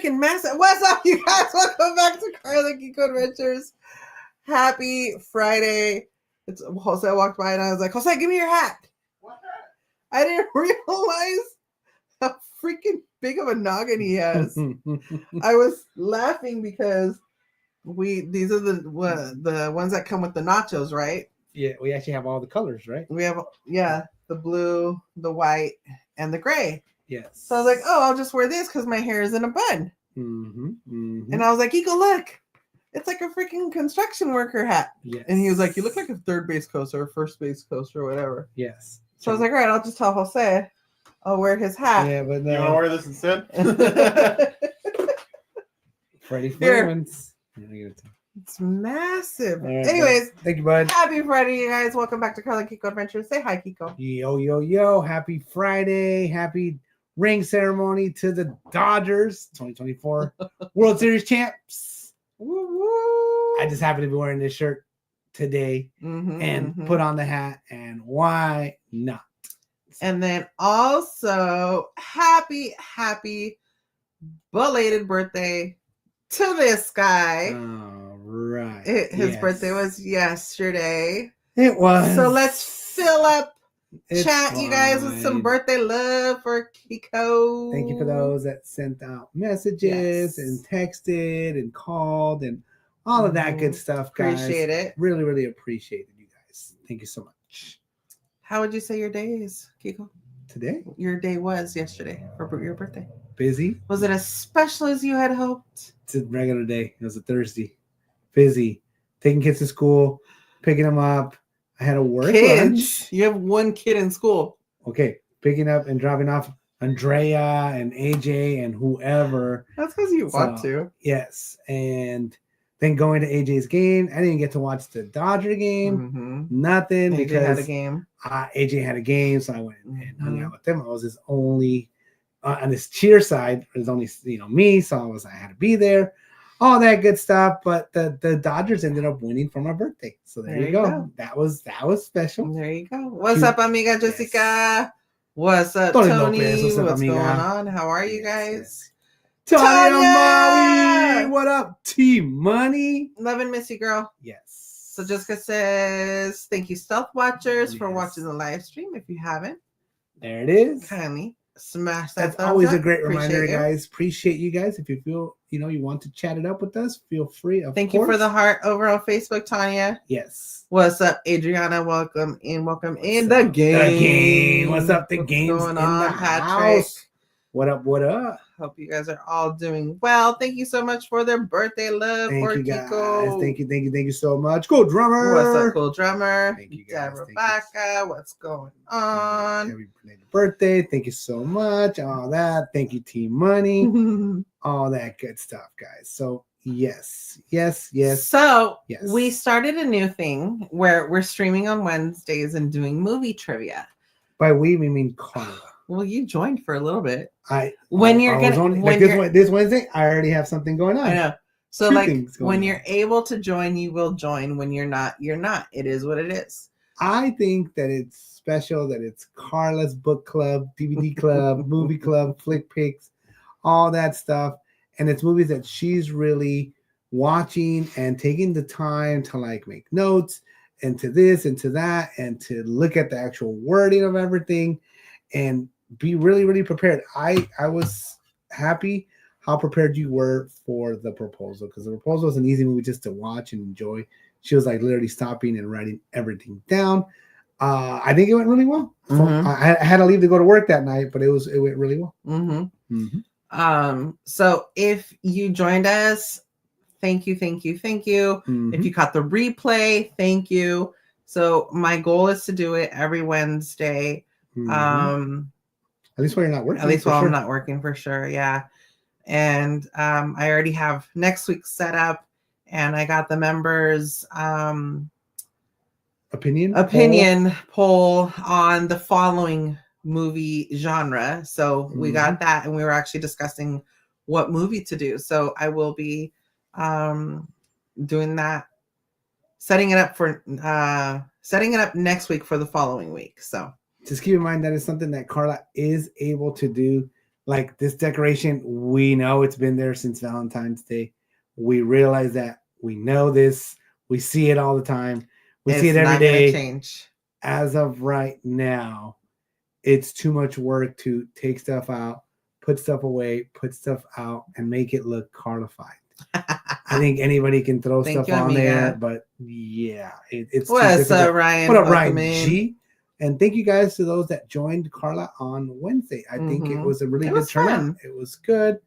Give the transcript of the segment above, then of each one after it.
freaking massive. What's up, you guys? Welcome back to Karla Kiko Adventures. Happy Friday. Jose walked by and I was like, Jose, give me your hat. What hat? I didn't realize how freaking big of a noggin he has. I was laughing because these are the ones that come with the nachos, right? Yeah, we actually have all the colors, right? We have, the blue, the white, and the gray. Yes. So I was like, oh, I'll just wear this because my hair is in a bun. And I was like, Kiko, look. It's like a freaking construction worker hat. Yes. And he was like, you look like a third base coach or a first base coach or whatever. Yes. So I was like, all right, I'll just tell Jose I'll wear his hat. Yeah, but You want to wear this instead? Freddie Flairman's. It's massive. Right, Anyways, thank you, bud. happy Friday, you guys. Welcome back to Karla Kiko Adventures. Say hi, Kiko. Yo, yo, yo. Happy Friday. Happy ring ceremony to the Dodgers 2024 World Series champs. Woo woo. I just happen to be wearing this shirt today and put on the hat, and why not? And then also, happy belated birthday to this guy. All right. His birthday was yesterday. It was. So let's fill up It's chat, you guys, with some fine. birthday love for Kiko. Thank you for those that sent out messages Yes. and texted and called and all of that good stuff, guys. Appreciate it. Really, really appreciate it, you guys. Thank you so much. How would you say your day is, Kiko? Today, Your day was yesterday for your birthday. busy. Was it as special as you had hoped? It's a regular day. It was a Thursday. Busy. Taking kids to school, picking them up. I had a work Kids. lunch. You have one kid in school. Okay, picking up and dropping off Andrea and AJ and whoever. That's because you want So, to. Yes, and then going to AJ's game. I didn't get to watch the Dodger game. Mm-hmm. Nothing AJ because had a game. AJ had a game, so I went and hung Mhm. out with them. I was his only on his cheer side. It was only me, so I had to be there. All that good stuff, but the Dodgers ended up winning for my birthday. So there you go. That was special. There you go. What's up, amiga Jessica? Yes. What's up, Tony Tony? Lopez. What's up, amiga? going on? How are you Yes, guys? yes. Tanya Tanya! Molly, what up, Team Money? Love and miss you, girl. Yes. So Jessica says, thank you, Stealth Watchers, for Yes. watching the live stream. If you haven't, There it is. kindly smash that That's thumbs always up. a great Appreciate reminder, you. guys. Appreciate you guys. If you feel you want to chat it up with us, feel free. Thank you for the heart over on Facebook, Tanya. Yes. What's up, Adriana? Welcome in. Welcome in What's the up? game. The game. What's up? The What's game's going in on, the Patrick? house. What up? What up? Hope you guys are all doing well. Thank you so much for their birthday love Thank for you guys. Kiko. Thank you so much. Go drummer. What's up, cool drummer? Thank you, guys. Dad Thank you. Rebecca, what's going on? Happy birthday. Thank you so much. All that. Thank you, Team Money. All that good stuff, guys. So yes. So Yes. we started a new thing where we're streaming on Wednesdays and doing movie trivia. By we mean Karla. Well, you joined for a little bit. This Wednesday, I already have something going on. I know. So Two like things going when on. you're able to join, you will join. When you're not, you're not. It is what it is. I think that it's special that it's Karla's book club, DVD club, movie club, flick picks, all that stuff. And it's movies that she's really watching and taking the time to like make notes and to this and to that and to look at the actual wording of everything and be really, really prepared. I was happy how prepared you were for the proposal because the proposal was an easy movie just to watch and enjoy. She was like literally stopping and writing everything down. I think it went really well. So Mhm. I had to leave to go to work that night, but it went really well. So if you joined us, thank you. If you caught the replay, thank you. So my goal is to do it every Wednesday. At least while you're not working. At least while sure. I'm not working, for sure. Yeah. And I already have next week set up, and I got the members opinion poll on the following movie genre. So we got that, and we were actually discussing what movie to do. So I will be doing that, setting it up next week for the following week. So just keep in mind that is something that Karla is able to do. like this decoration, we know it's been there since Valentine's Day. We realize that we know this. We see it all the time. We see it every day. Change. As of right now, it's too much work to take stuff out, put stuff away, put stuff out, and make it look Karlified. I think anybody can throw stuff on there, but yeah, it's what's up, Ryan? What up, Ryan G? And thank you guys to those that joined Karla on Wednesday. I think it was a really good turnout. It was good.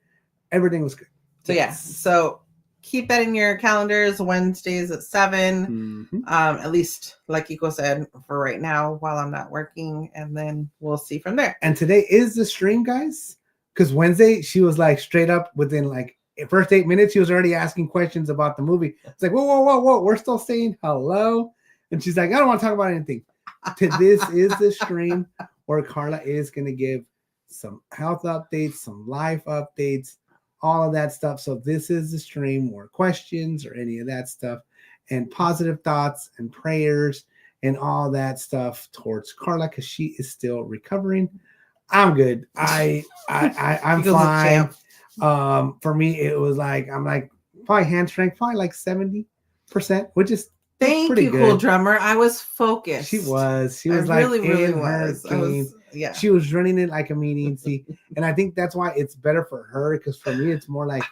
Everything was good. So yes. So keep that in your calendars. Wednesdays at 7. At least, like Kiko said, for right now, while I'm not working, and then we'll see from there. And today is the stream, guys, because Wednesday she was like straight up within like first 8 minutes, she was already asking questions about the movie. It's like, whoa, we're still saying hello, and she's like, I don't want to talk about anything. This is the stream where Karla is going to give some health updates, some life updates, all of that stuff. So this is the stream where questions or any of that stuff and positive thoughts and prayers and all that stuff towards Karla, because she is still recovering. I'm good. I'm fine. For me, it was like, I'm like probably hand strength, probably like 70%, which is Thank you, good. Cool drummer. I was focused. She was I like really in her game. She was running it like a meeting. See, and I think that's why it's better for her, because for me, it's more like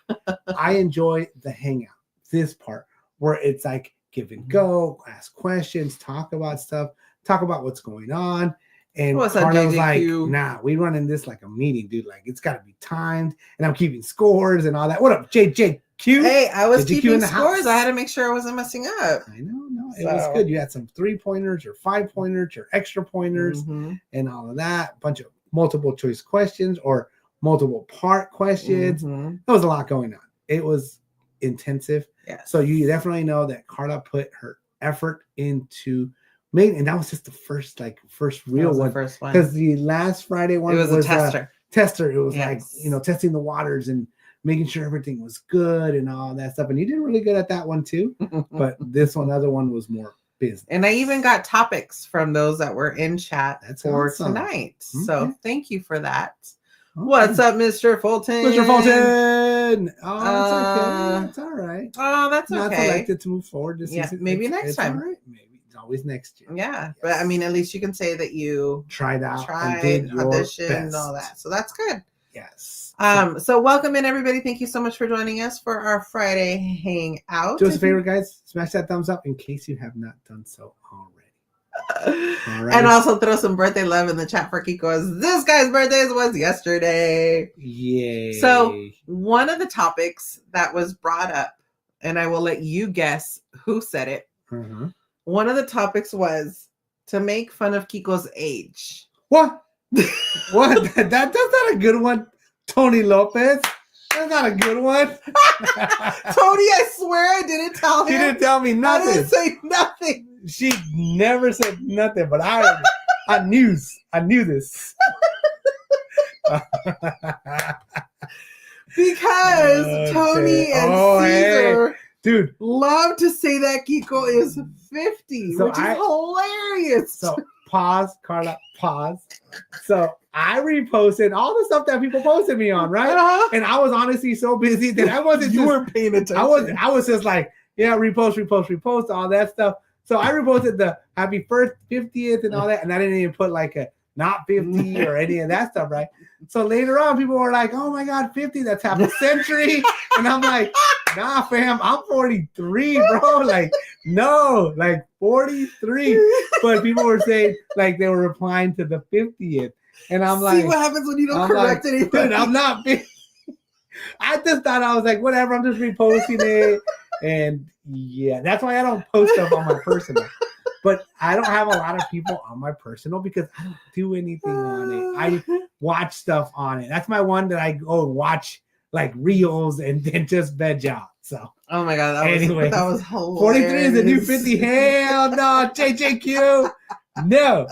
I enjoy the hangout, this part where it's like give and go, ask questions, talk about stuff, talk about what's going on. And Karla was like, nah, we running this like a meeting, dude. Like, it's got to be timed, and I'm keeping scores and all that. What up, JJQ? Hey, I was keeping scores. I had to make sure I wasn't messing up. I know, it was good. You had some 3-pointers or 5-pointers or extra pointers and all of that. A bunch of multiple choice questions or multiple part questions. There was a lot going on. It was intensive. Yes. So you definitely know that Karla put her effort into and that was just the first real one. Because the last Friday one was a tester. It was like, testing the waters and making sure everything was good and all that stuff. And you did really good at that one too. But this other one was more business. And I even got topics from those that were in chat for tonight. Okay. So thank you for that. Okay. What's up, Mr. Fulton? Mr. Fulton! Oh, it's okay. It's all right. Oh, that's okay. Not selected to move forward this season. Maybe next time. All right. Maybe. Always next year. Yeah. Yes. But I mean, at least you can say that you tried and did your audition best. And all that. So that's good. Yes. So welcome in, everybody. Thank you so much for joining us for our Friday hangout. Do us a favor, guys. Smash that thumbs up in case you have not done so already. All right. And also throw some birthday love in the chat for Kiko, as this guy's birthday was yesterday. Yay. So one of the topics that was brought up, and I will let you guess who said it. One of the topics was to make fun of Kiko's age. What? What? That's not a good one. Tony Lopez. That's not a good one. Tony, I swear I didn't tell him. She didn't tell me nothing. I didn't say nothing. She never said nothing, but I knew this. Because Tony and Caesar dude, love to say that Kiko is 50, which is hilarious. So pause, Karla, pause. So I reposted all the stuff that people posted me on, right? And I was honestly so busy that I wasn't. You weren't paying attention. I was just like, yeah, repost, all that stuff. So I reposted the happy first 50th and all that, and I didn't even put like a not 50 or any of that stuff, right? So later on, people were like, oh my God, 50, that's half a century. And I'm like, nah, fam, I'm 43, bro. Like, no, like 43. But people were saying, like, they were replying to the 50th. And I'm like, see what happens when you don't correct anything. Dude, I'm not 50. I just thought, I was like, whatever, I'm just reposting it. And yeah, that's why I don't post stuff on my personal. But I don't have a lot of people on my personal because I don't do anything on it. I watch stuff on it. That's my one that I go watch like reels and then just veg out. So oh my God, that was hilarious. 43 is the new 50. Hell no, JJQ. No.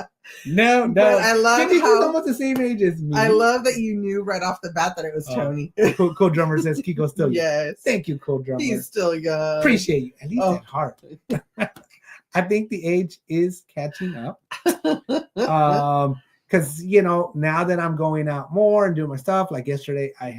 But I love JJQ's almost the same age as me. I love that you knew right off the bat that it was Tony. Cool drummer says Kiko's still young. Yes. Thank you, cool drummer. He's still young. Appreciate you. At least at heart. I think the age is catching up. because now that I'm going out more and doing my stuff, like yesterday, I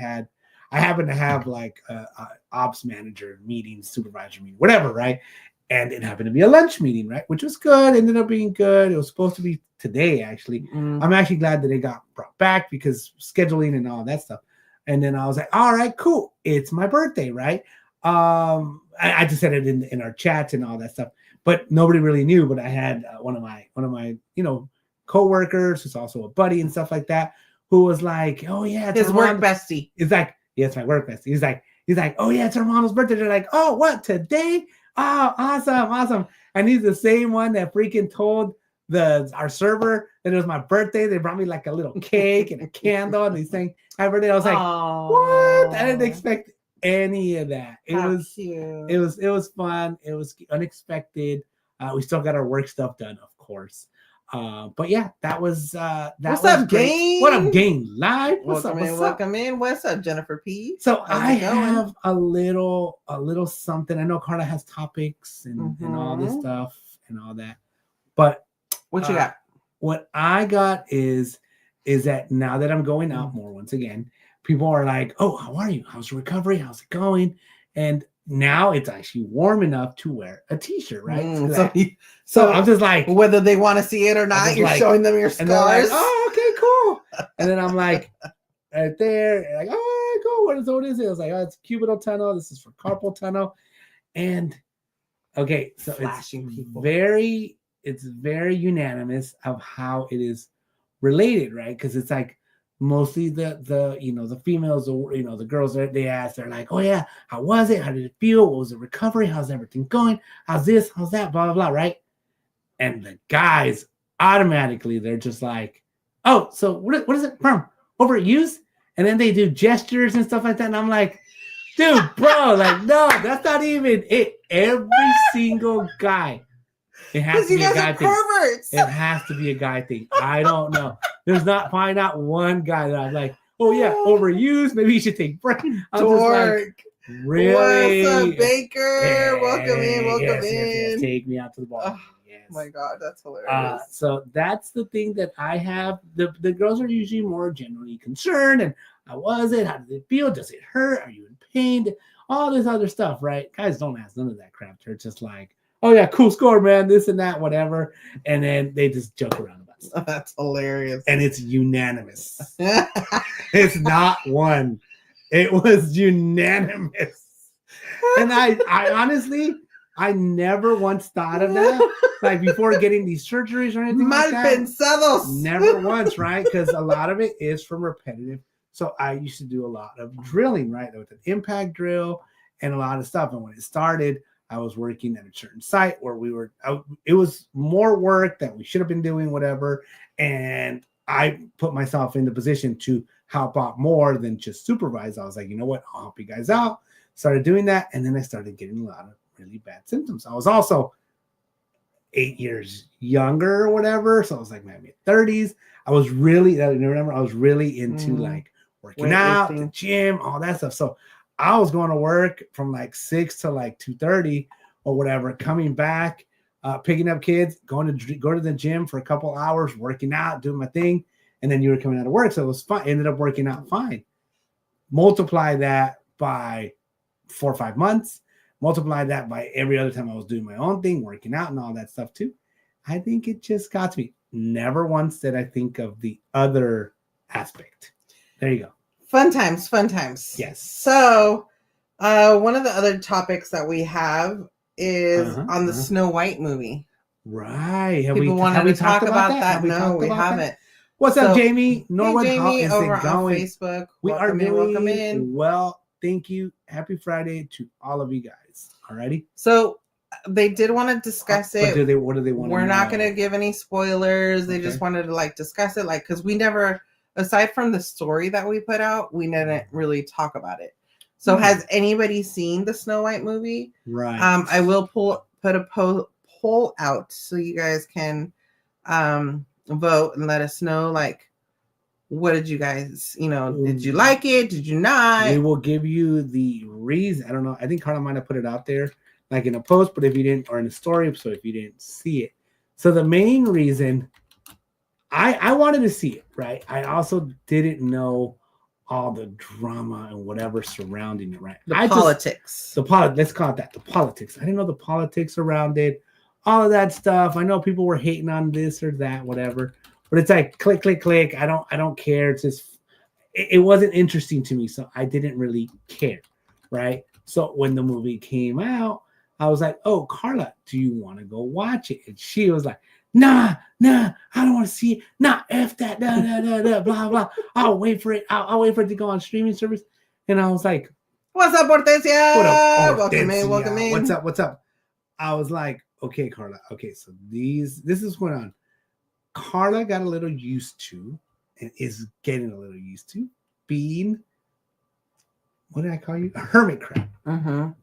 happened to have like a ops manager meeting, supervisor meeting, whatever, right? And it happened to be a lunch meeting, right? Which was good, ended up being good. It was supposed to be today, actually. I'm actually glad that it got brought back because scheduling and all that stuff. And then I was like, all right, cool. It's my birthday, right? I just said it in our chats and all that stuff, but nobody really knew. But I had one of my coworkers, who's also a buddy and stuff like that, who was like, oh yeah, it's his work bestie. He's like, yeah, it's my work bestie. He's like, oh yeah, it's Armando's birthday. They're like, oh, what, today? Oh, awesome. And he's the same one that freaking told our server that it was my birthday. They brought me like a little cake and a candle and these things. Happy birthday. I was like, what? I didn't expect any of that. It was fun. It was unexpected. We still got our work stuff done, of course. But yeah, that was what's up, Game? What up, Game Live? Welcome in. What's up, Jennifer P? So I have a little something. I know Karla has topics and all this stuff and all that. But what you got? What I got is that now that I'm going out more once again, people are like, oh, how are you? How's your recovery? How's it going? And now it's actually warm enough to wear a t-shirt, right? So I'm just like, whether they want to see it or not, you're showing them your scars. And they're like, oh, okay, cool. And then I'm like, right there, like, oh, cool. What is it? I was like, oh, it's cubital tunnel. This is for carpal tunnel. And okay, so it's very unanimous of how it is related, right? Because it's like mostly the females, the girls, they ask, they're like, oh yeah, how was it? How did it feel? What was the recovery? How's everything going? How's this? How's that? Blah, blah, blah, right? And the guys automatically, they're just like, oh, so what is it from? Overuse? And then they do gestures and stuff like that. And I'm like, dude, bro, like, no, that's not even it. Every single guy. It has to be a guy thing. It has to be a guy thing. I don't know. There's not one guy that I'm like, oh yeah, overused. Maybe you should take break. I'm just like, really? What's up, Baker? Yes, welcome in. Yes. Take me out to the bar. Oh my God, that's hilarious. So that's the thing that I have. The girls are usually more generally concerned. And how was it? How did it feel? Does it hurt? Are you in pain? All this other stuff, right? Guys don't ask none of that crap. They're just like, oh yeah, cool score, man, this and that, whatever. And then they just joke around about stuff. That's hilarious. And it's unanimous. It's not one. It was unanimous. And I honestly, I never once thought of that. Like before getting these surgeries or anything like that. Pensados. Never once, right? Because a lot of it is from repetitive. So I used to do a lot of drilling, right? With an impact drill and a lot of stuff. And when it started, I was working at a certain site where it was more work that we should have been doing, whatever. And I put myself in the position to help out more than just supervise. I was like, you know what? I'll help you guys out. Started doing that. And then I started getting a lot of really bad symptoms. I was also 8 years younger or whatever. So I was like my mid-30s. I was really into like working out, the gym, all that stuff. So I was going to work from like 6 to like 2:30 or whatever, coming back, picking up kids, go to the gym for a couple hours, working out, doing my thing. And then you were coming out of work. So it was fine. Ended up working out fine. Multiply that by 4 or 5 months. Multiply that by every other time I was doing my own thing, working out and all that stuff too. I think it just got to me. Never once did I think of the other aspect. There you go. Fun times. Yes. So one of the other topics that we have is on the Snow White movie. Right. People wanted to talk about that. No, we haven't. What's up, Jamie? Norwood, hey, Jamie, how is over it going? On Facebook. We are doing welcome in. Well, thank you. Happy Friday to all of you guys. Alrighty. So they did want to discuss it. What do they want? We're not going to give any spoilers. They just wanted to like discuss it, like because we never, aside from the story that we put out, we didn't really talk about it. So has anybody seen the Snow White movie? Right. I will put a poll out so you guys can vote and let us know, like, what did you guys, did you like it? Did you not? We will give you the reason. I don't know. I think Karla might have put it out there like in a post, but if you didn't, or in a story, so if you didn't see it. So the main reason I wanted to see it, right? I also didn't know all the drama and whatever surrounding it, right? Politics. Let's call it that. The politics. I didn't know the politics around it, all of that stuff. I know people were hating on this or that, whatever. But it's like click, click, click. I don't care. It's just it wasn't interesting to me, so I didn't really care, right? So when the movie came out, I was like, "Oh, Karla, do you want to go watch it?" And she was like, "Nah, I don't want to see it. Nah, f that, blah blah. I'll wait for it. I'll wait for it to go on streaming service." And I was like, "What's up, Hortensia? What up, Welcome in. What's up? I was like, "Okay, Karla. Okay, so this is going on." Karla got a little used to, and is getting a little used to being, what did I call you? A hermit crab.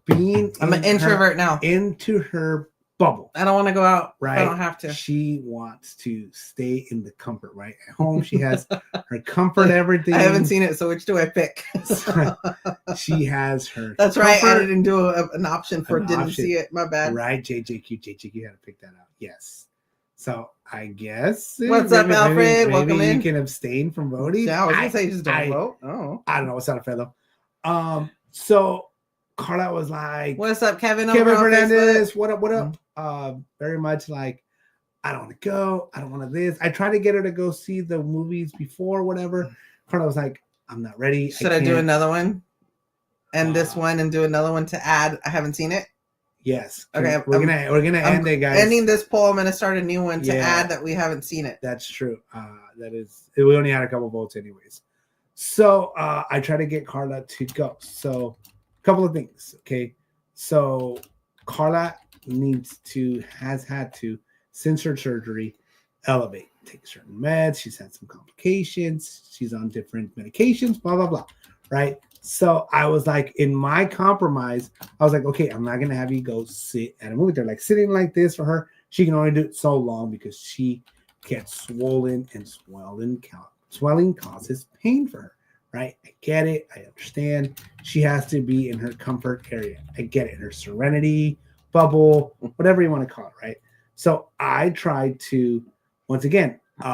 Being I'm an introvert now. Into her bubble. I don't want to go out. Right. I don't have to. She wants to stay in the comfort, right? At home, she has her comfort, everything. I haven't seen it, so which do I pick? She has her. That's right. I didn't do an option for didn't see it. My bad. Right, JJQ had to pick that out. Yes. So I guess. What's up, Alfred? Welcome in. You can abstain from voting. Yeah, I was gonna say just don't vote. Oh. I don't know what's not a fellow. So Karla was like, "What's up, Kevin? Kevin Fernandez. What up? What up?" Very much like, I don't want to go. I don't want to this. I tried to get her to go see the movies before, whatever. Karla was like, "I'm not ready." Should I do another one? And this one and do another one to add. I haven't seen it. Yes. Okay. We're gonna end it, guys. Ending this poll. I'm gonna start a new one to add that we haven't seen it. That's true. That is. We only had a couple votes, anyways. So I try to get Karla to go. So a couple of things. Okay. So Karla has had to, since her surgery, elevate, take certain meds. She's had some complications. She's on different medications. Blah blah blah. Right. So I was like, in my compromise, I was like, okay, I'm not going to have you go sit at a movie theater. Like sitting like this for her, she can only do it so long because she gets swollen and swelling causes pain for her, right? I get it. I understand. She has to be in her comfort area. I get it. Her serenity bubble, whatever you want to call it, right? So I tried to, once again, he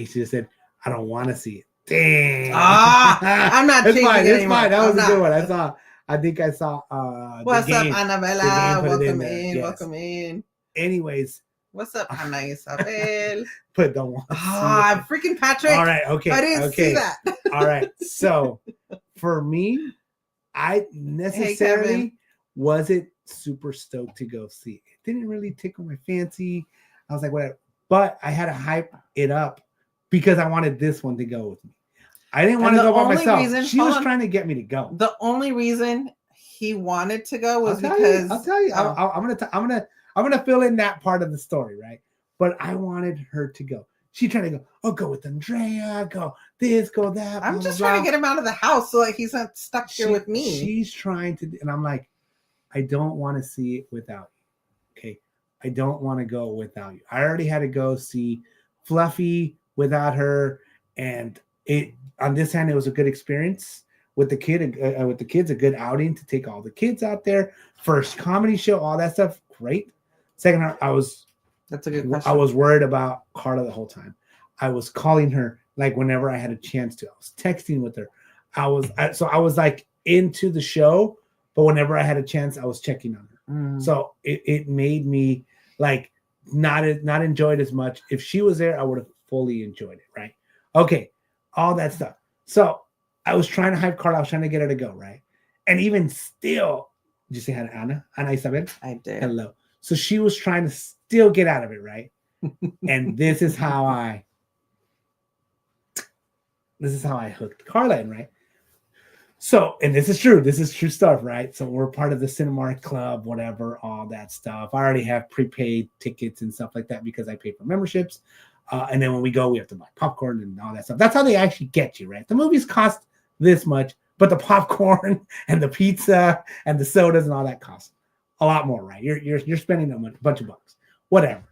just said, I don't want to see it. Dang. I'm not changing it anymore. It's fine. That was a good one. I think I saw what's up, Annabella? Welcome in. Yes. Welcome in. Anyways. What's up, Ana Isabel? But don't want freaking Patrick. All right, okay. I didn't see that. All right. So for me, I necessarily wasn't super stoked to go see it. It didn't really tickle my fancy. I was like, whatever. But I had to hype it up because I wanted this one to go with me. I didn't want to go by myself. She was trying to get me to go. The only reason he wanted to go was because I'll tell you. I'm gonna fill in that part of the story, right? But I wanted her to go. She tried to go. Oh, go with Andrea. Go this. Go that. I'm just trying to get him out of the house so like he's not stuck here with me. She's trying to, and I'm like, I don't want to see it without you. Okay, I don't want to go without you. I already had to go see Fluffy without her, and it. On this hand, it was a good experience with the kids, a good outing to take all the kids out there. First comedy show, all that stuff, great. Second, that's a good question. I was worried about Karla the whole time. I was calling her like whenever I had a chance to. I was texting with her. I was like into the show, but whenever I had a chance, I was checking on her. So it made me like not enjoy it as much. If she was there, I would have fully enjoyed it, right? Okay. All that stuff. So I was trying to hype Karla. I was trying to get her to go, right? And even still, did you say hi to Ana Isabel? I did. Hello. So she was trying to still get out of it, right? And this is how I hooked Karla in, right? So, and this is true. This is true stuff, right? So we're part of the Cinemark Club, whatever, all that stuff. I already have prepaid tickets and stuff like that because I pay for memberships. And then when we go, we have to buy popcorn and all that stuff. That's how they actually get you, right? The movies cost this much, but the popcorn and the pizza and the sodas and all that costs a lot more, right? You're spending a bunch of bucks, whatever.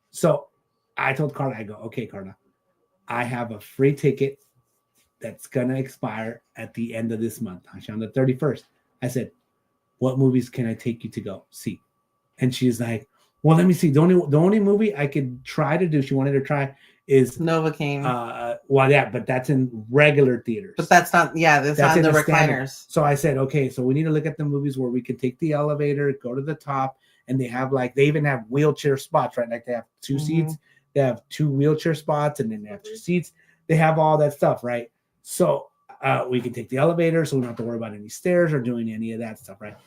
So I told Karla, I go, okay, Karla, I have a free ticket that's gonna expire at the end of this month, actually on the 31st. I said, what movies can I take you to go see? And she's like, Well, let me see. The only movie I could try to do, she wanted to try, is Novocaine. but that's in regular theaters. But that's not, that's not in the recliners. So I said, okay, so we need to look at the movies where we can take the elevator, go to the top, and they have they even have wheelchair spots, right? Like they have 2 seats, they have 2 wheelchair spots, and then they have 2 seats. They have all that stuff, right? So we can take the elevator, so we don't have to worry about any stairs or doing any of that stuff, right?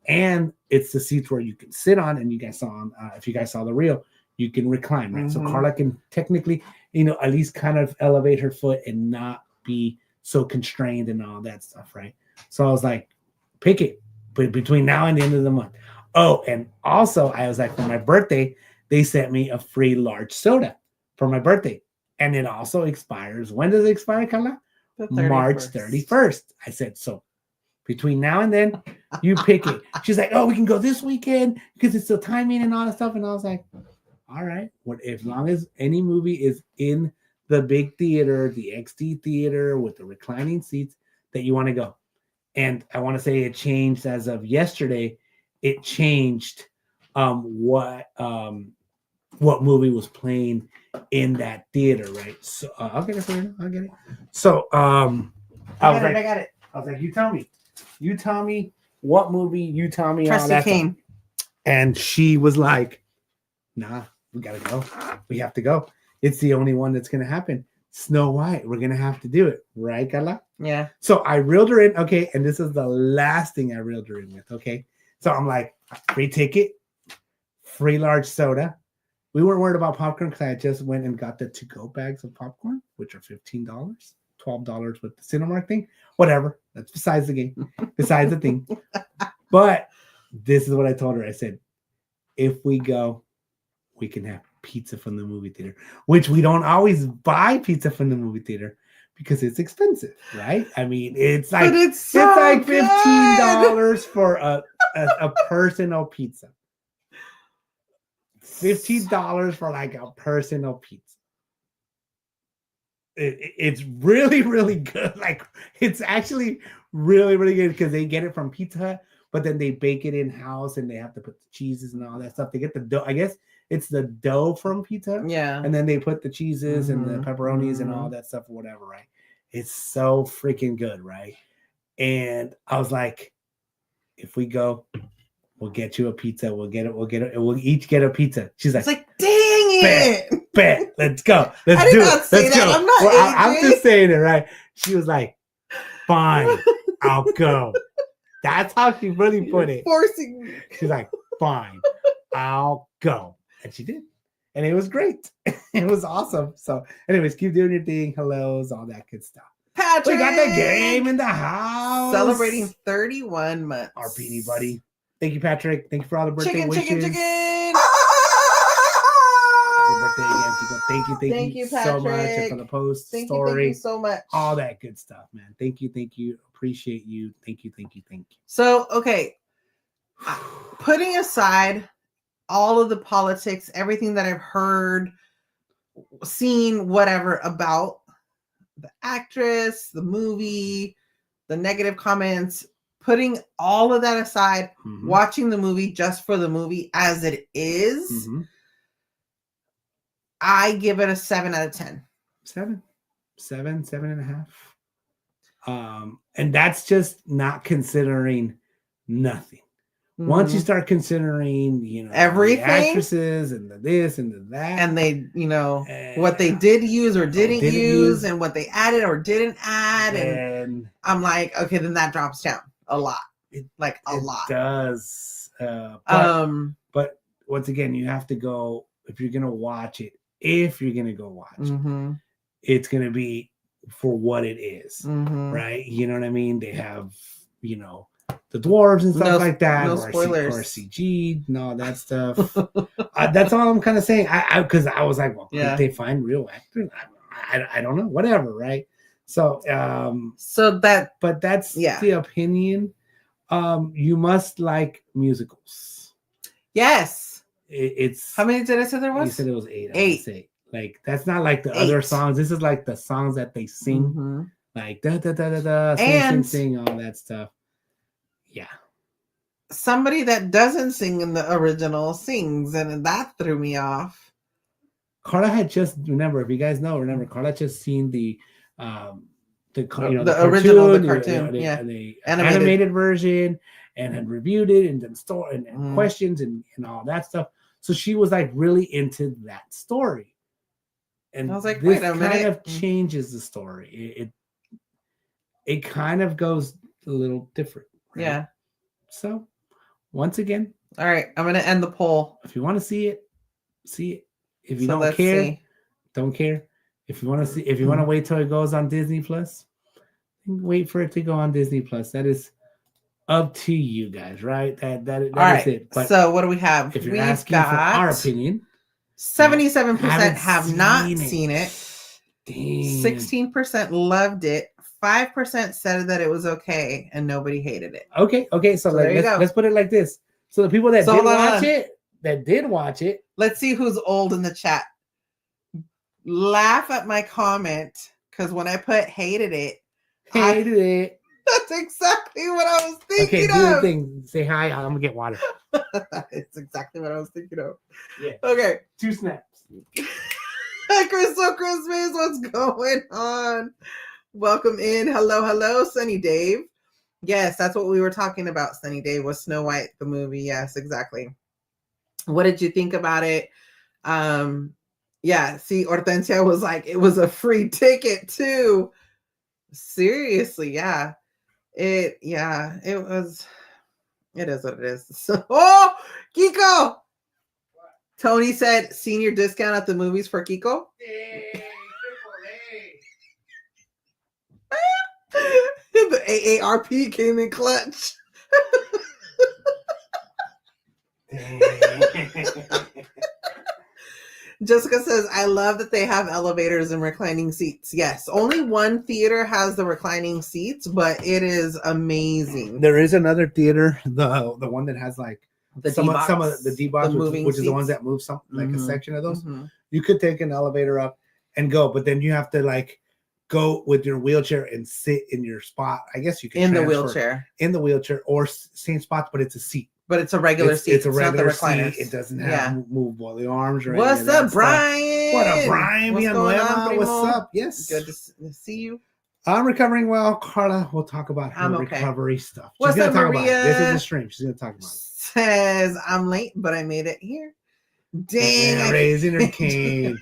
And it's the seats where you can sit on, and you guys saw if you guys saw the reel, you can recline, right? So Karla can technically, at least kind of elevate her foot and not be so constrained and all that stuff, right? So I was like, pick it, but between now and the end of the month. Oh, and also I was like, for my birthday, they sent me a free large soda for my birthday, and it also expires. When does it expire, Karla? March 31st. I said, so between now and then, you pick it. She's like, oh, we can go this weekend because it's still timing and all that stuff. And I was like, all right, as long as any movie is in the big theater, the XD theater with the reclining seats that you want to go. And I want to say it changed as of yesterday. It changed what movie was playing in that theater, right? So I'll get it for you. I'll get it. So I got it. I was like, you tell me what movie. You tell me all that stuff. And she was like, nah, we gotta go. We have to go. It's the only one that's gonna happen. Snow White. We're gonna have to do it, right, Karla? Yeah. So I reeled her in. Okay, and this is the last thing I reeled her in with. Okay, so I'm like, free ticket, free large soda. We weren't worried about popcorn because I just went and got the to-go bags of popcorn, which are $15, $12 with the Cinemark thing. Whatever. That's besides the game, besides the thing. But this is what I told her. I said, if we go, we can have pizza from the movie theater, which we don't always buy pizza from the movie theater because it's expensive, right? I mean, it's like $15 for a personal pizza. $15 for like a personal pizza. It's really, really good. Like, it's actually really, really good because they get it from Pizza Hut, but then they bake it in house and they have to put the cheeses and all that stuff. They get the dough. I guess it's the dough from Pizza Hut. Yeah. And then they put the cheeses and the pepperonis and all that stuff or whatever, right? It's so freaking good, right? And I was like, if we go, we'll get you a pizza. We'll each get a pizza. She's like, it's like, dang it. Bet. Let's go. Let's do it. Let's go. I'm not I'm just saying it, right? She was like, fine, I'll go. That's how she really put it. Forcing me. She's like, fine, I'll go. And she did. And it was great. It was awesome. So anyways, keep doing your thing. Hellos, all that good stuff. Patrick. We got the game in the house. Celebrating 31 months. Our beanie buddy. Thank you, Patrick. Thank you for all the birthday wishes. Chicken. Happy birthday again, Kiko. Thank you so much. And for the post, story. Thank you so much. All that good stuff, man. Thank you. Appreciate you. Thank you. So, okay. Putting aside all of the politics, everything that I've heard, seen, whatever about the actress, the movie, the negative comments, putting all of that aside, watching the movie just for the movie as it is, I give it a 7 out of 10. 7.5. And that's just not considering nothing. Once you start considering, everything, the actresses and the this and the that, and they, what they did use or didn't use, and what they added or didn't add, and I'm like, okay, then that drops down a lot, a lot. It does. But once again, you have to go if you're gonna watch it. If you're gonna go watch it, it's gonna be for what it is, right? You know what I mean? They have, the dwarves and stuff like that, no spoilers, or CG, and all that stuff. That's all I'm kind of saying. Because I was like, well, could they find real actors? I don't know, whatever, right? So, but that's the opinion. You must like musicals. Yes. It's how many did I say there was? You said it was 8. 8. Like, that's not like the other songs. This is like the songs that they sing, like da da da da da, sing, all that stuff. Yeah. somebody that doesn't sing in the original sings, and that threw me off. Karla had just remember Karla just seen the original cartoon, the animated version, and had reviewed it and done story and questions and all that stuff. So she was like really into that story. And I was like, this wait a minute. kind of changes the story. It kind of goes a little different. Right? Yeah. So once again, all right, I'm gonna end the poll. If you want to see it, see it. If you don't care, don't care. If you want to see, if you want to wait till it goes on Disney Plus, wait for it to go on Disney Plus. That is up to you guys, right? That is it. But so what do we have? If you're asking for our opinion, 77% have not seen it. 16% loved it. 5% said that it was okay, and nobody hated it. Okay. So let's put it like this. So the people that did watch it, let's see who's old in the chat. Laugh at my comment, because when I put hated it. That's exactly what I was thinking of. Okay, do the thing. Say hi. I'm gonna get water. It's exactly what I was thinking of. Yeah. Okay. 2 snaps. Crystal Christmas, what's going on? Welcome in. Hello, Sunny Dave. Yes, that's what we were talking about. Sunny Dave was Snow White, the movie. Yes, exactly. What did you think about it? Yeah, see, Hortensia was like, it was a free ticket too. Seriously, yeah. It is what it is. So, oh, Kiko. Tony said senior discount at the movies for Kiko. The AARP came in clutch. Jessica says, I love that they have elevators and reclining seats. Yes, only one theater has the reclining seats, but it is amazing. There is another theater, the one that has like some of the D-box, which is the ones that move like a section of those. You could take an elevator up and go, but then you have to like go with your wheelchair and sit in your spot. I guess you can in the wheelchair or same spots, but it's a seat. But it's a regular seat. It's a regular seat. It doesn't have movable the arms or what's up, Brian? What up, Brian? What's going on? What's up? Yes. Good to see you. I'm recovering well. Karla will talk about her recovery stuff. What's up, Maria? This is the stream. She's going to talk about it. Says, I'm late, but I made it here. Dang. Raising her cane.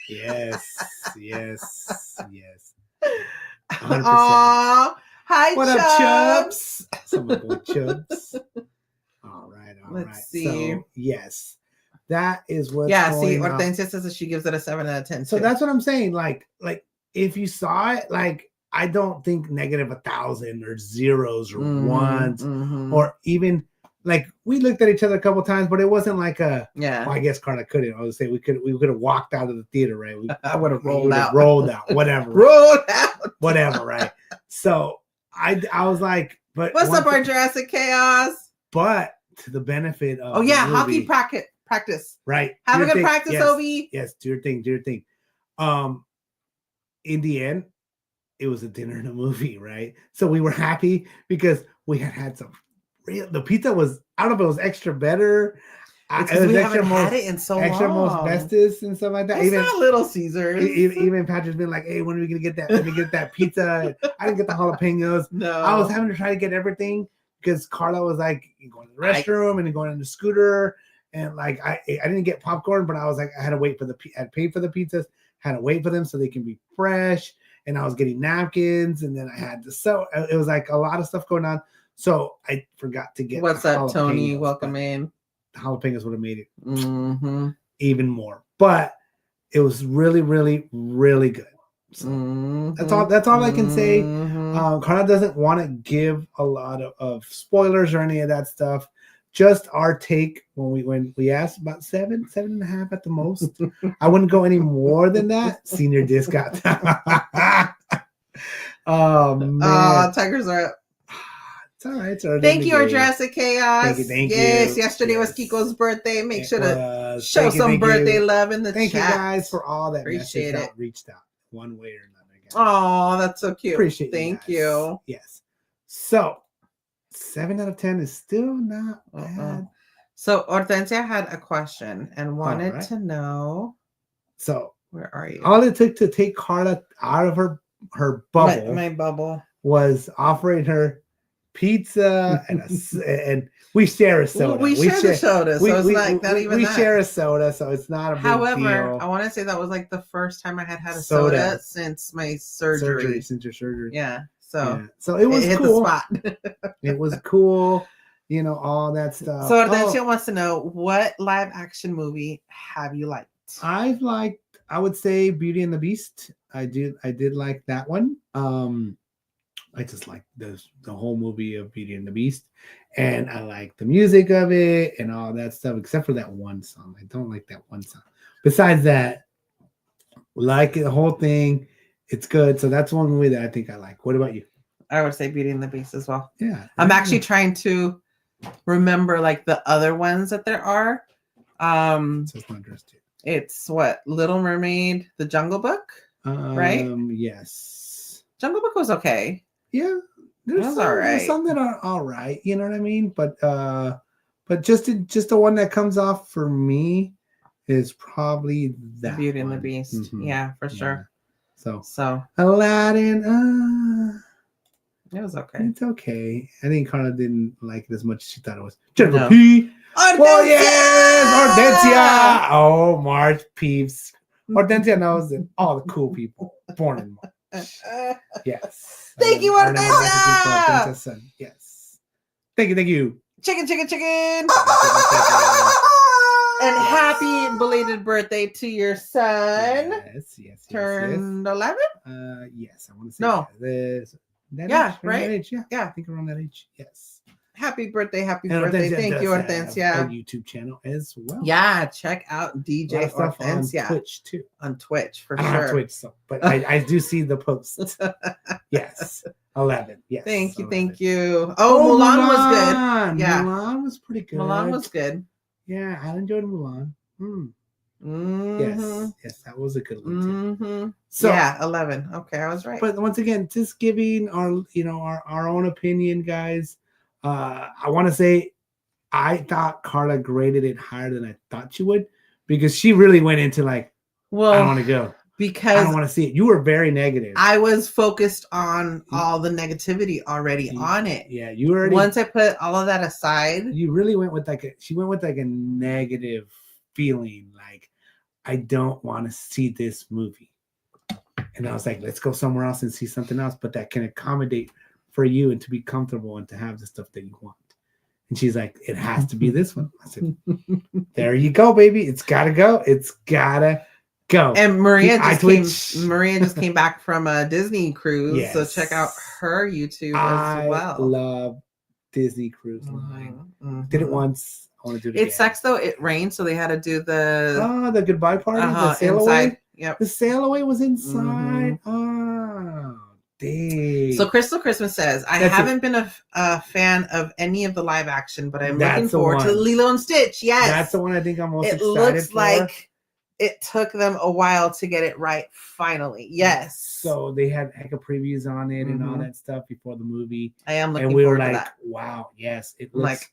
Yes. 100%. Aww. Hi, what Chubs. Up, Chubs? Some of my boy Chubs. All right. Let's see. So, yes, that is what. Yeah, see, Hortensia says that she gives it a 7 out of 10. So that's what I'm saying. Like if you saw it, like I don't think negative 1,000 or zeros or ones or even like we looked at each other a couple times, but it wasn't like a. Yeah. Well, I guess Karla couldn't. I would say we could have walked out of the theater, right? I would have rolled out. Whatever. Rolled out. Whatever, right? So I was like, but what's up, our Jurassic Chaos? But to the benefit of hockey practice. Right. Have a good practice, Obi. Yes, do your thing. In the end, it was a dinner and a movie, right? So we were happy because we had some the pizza was, I don't know if it was extra better. It was haven't had it in so long. Extra most bestest and stuff like that. It's not Little Caesars. Even Patrick's been like, hey, when are we going to get that? Let me get that pizza. I didn't get the jalapenos. No. I was having to try to get everything because Karla was like going to the restroom and going on the scooter. And like, I didn't get popcorn, but I was like, I had to wait for I paid for the pizzas, had to wait for them so they can be fresh. And I was getting napkins and then I had to it was like a lot of stuff going on. So I forgot to get. What's up, Tony? Welcome in. Jalapenos would have made it even more, but it was really, really, really good. So that's all I can say. Karla doesn't want to give a lot of spoilers or any of that stuff. Just our take when we asked about 7.5 at the most. I wouldn't go any more than that. Senior discount. Oh man, Tigers are up. It's all right. Thank you, our Jurassic Chaos. Thank you. Yes, yesterday was Kiko's birthday. Make sure to show some birthday love in the chat. Thank you guys for all that. Appreciate it. Reached out one way or another. Oh, that's so cute. Appreciate it. Thank you. Yes. So 7 out of 10 is still not bad. So Hortensia had a question and wanted right. to know. So where are you? All it took to take Karla out of her bubble, my bubble, was offering her pizza and we share a soda. We share the soda, so it's like not even that. We share a soda, so it's not a big deal. However, I want to say that was like the first time I had a soda since my surgery. Since your surgery. Yeah. So it was hit cool. the spot. It was cool. You know, all that stuff. So Hortensia wants to know, what live action movie have you liked? I would say Beauty and the Beast. I did like that one. I just like the whole movie of Beauty and the Beast, and I like the music of it and all that stuff, except for that one song. I don't like that one song. Besides that, like the whole thing, it's good. So that's one movie that I think I like. What about you? I would say Beauty and the Beast as well. Yeah, I'm actually trying to remember like the other ones that there are. So it's not dressed yet. It's what, Little Mermaid, The Jungle Book, right? Yes. Jungle Book was okay. Yeah, there's some that are all right. You know what I mean? But just the one that comes off for me is probably that Beauty and the Beast. Mm-hmm. Yeah, for sure. So Aladdin. It was okay. It's okay. I think Karla didn't like it as much as she thought it was. Jennifer P. Hortensia! Well, yes, Hortensia. Oh, March peeps. Hortensia knows that all the cool people born in March. Yes. Thank you, Hortensia. Yes. Thank you. Chicken. And happy belated birthday to your son. Yes. Turned 11? Yes, I want to say no. That yeah, age, right? That age, yeah. Yeah. I think around that age. Yes. Happy birthday. Thank you, Hortensia. A YouTube channel as well. Yeah, check out DJ Hortensia. On Twitch too. On Twitch, for sure. I don't have Twitch, but I do see the posts. Yes. 11. Yes. Thank you. 11. Thank you. Oh, Mulan was good. Yeah. Mulan was pretty good. Mulan was good. Yeah, I enjoyed Mulan. Mm-hmm. Yes, that was a good one too. Mm-hmm. So yeah, 11. Okay, I was right. But once again, just giving our own opinion, guys. I want to say I thought Karla graded it higher than I thought she would, because she really went into like, well, I don't want to go because I don't want to see it. You were very negative. I was focused on all the negativity already on it. Yeah, you already. Once I put all of that aside, you really went with she went with like a negative feeling, like I don't want to see this movie. And I was like, let's go somewhere else and see something else, but that can accommodate for you and to be comfortable and to have the stuff that you want. And she's like, it has to be this one. I said, there you go, baby. It's gotta go. It's gotta go. And Maria just came back from a Disney cruise. Yes. So check out her YouTube as well. I love Disney Cruise Line. Mm-hmm. Did it once. I want to do it again. It sucks though. It rained, so they had to do the goodbye party, the sail inside. Away. Yep. The sail away was inside. Mm-hmm. Oh, dang. So Crystal Christmas says, I haven't been a fan of any of the live action, but I'm looking forward to Lilo and Stitch. Yes. That's the one I think I'm most excited for. It looks like it took them a while to get it right finally. Yes. So they had heck of previews on it and all that stuff before the movie. I am looking forward to that. Wow, yes. It looks like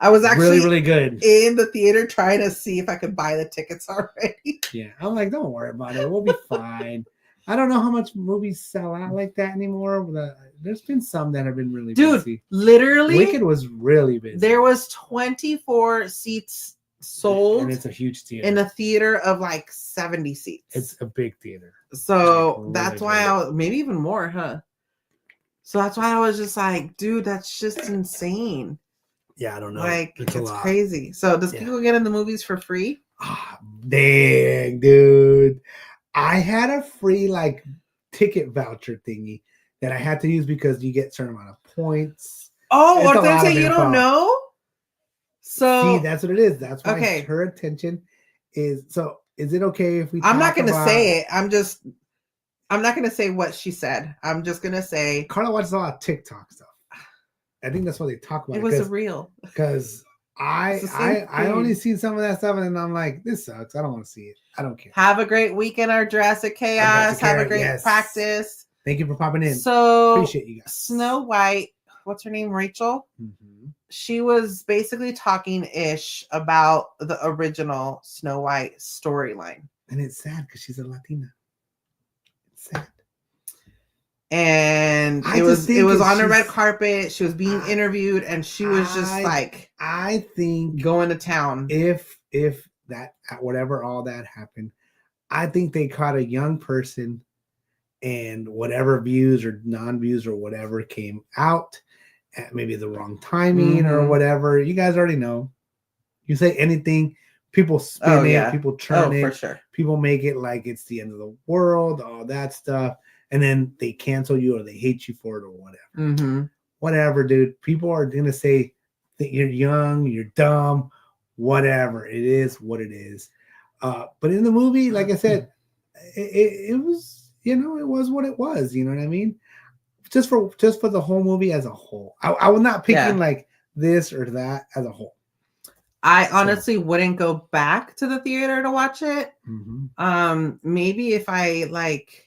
I was actually really, really good in the theater trying to see if I could buy the tickets already. Yeah, I'm like, don't worry about it. We'll be fine. I don't know how much movies sell out like that anymore. There's been some that have been really busy. Literally, Wicked was really busy. There was 24 seats sold, and it's a huge theater in a theater of like 70 seats. It's a big theater, so like, that's why maybe even more, huh? So that's why I was just like, dude, that's just insane. Yeah, I don't know. Like, it's crazy. So does people get in the movies for free? Dang, dude. I had a free like ticket voucher thingy that I had to use because you get a certain amount of points. Oh, or they say you don't know? So see, that's what it is. That's why her attention is. So is it okay if we I'm not gonna say it. I'm not gonna say what she said. I'm just gonna say Karla watches a lot of TikTok stuff. I think that's why they talk about it. It was real. Because I only seen some of that stuff and I'm like, this sucks. I don't want to see it. I don't care. Have a great weekend, our Jurassic Chaos. Have a great practice. Thank you for popping in. So appreciate you guys. Snow White what's her name, Rachel. Mm-hmm. She was basically talking ish about the original Snow White storyline. And it's sad because she's a Latina. It's sad. And it was on the red carpet. She was being interviewed, and she was just like, I think going to town. If that, whatever, all that happened, I think they caught a young person, and whatever views or non-views or whatever came out at maybe the wrong timing or whatever. You guys already know. You say anything, people spin it, people turn it, for sure. People make it like it's the end of the world, all that stuff. And then they cancel you or they hate you for it or whatever. Mm-hmm. Whatever, dude. People are going to say that you're young, you're dumb, whatever. It is what it is. But in the movie, like I said, it was, it was what it was. You know what I mean? Just for the whole movie as a whole. I was not picking like this or that as a whole. I honestly wouldn't go back to the theater to watch it. Mm-hmm. Maybe if I like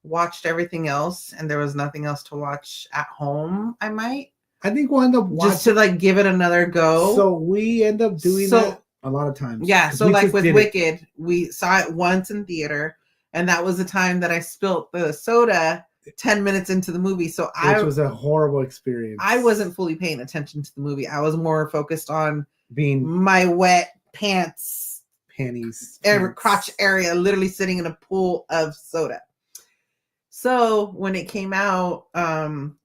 watched everything else and there was nothing else to watch at home, I might. I think we'll end up watching, just to like give it another go. So we end up doing that a lot of times. Yeah. So like with Wicked, we saw it once in theater, and that was the time that I spilt the soda 10 minutes into the movie. So which was a horrible experience. I wasn't fully paying attention to the movie. I was more focused on being my wet panties, crotch area, literally sitting in a pool of soda. So when it came out, on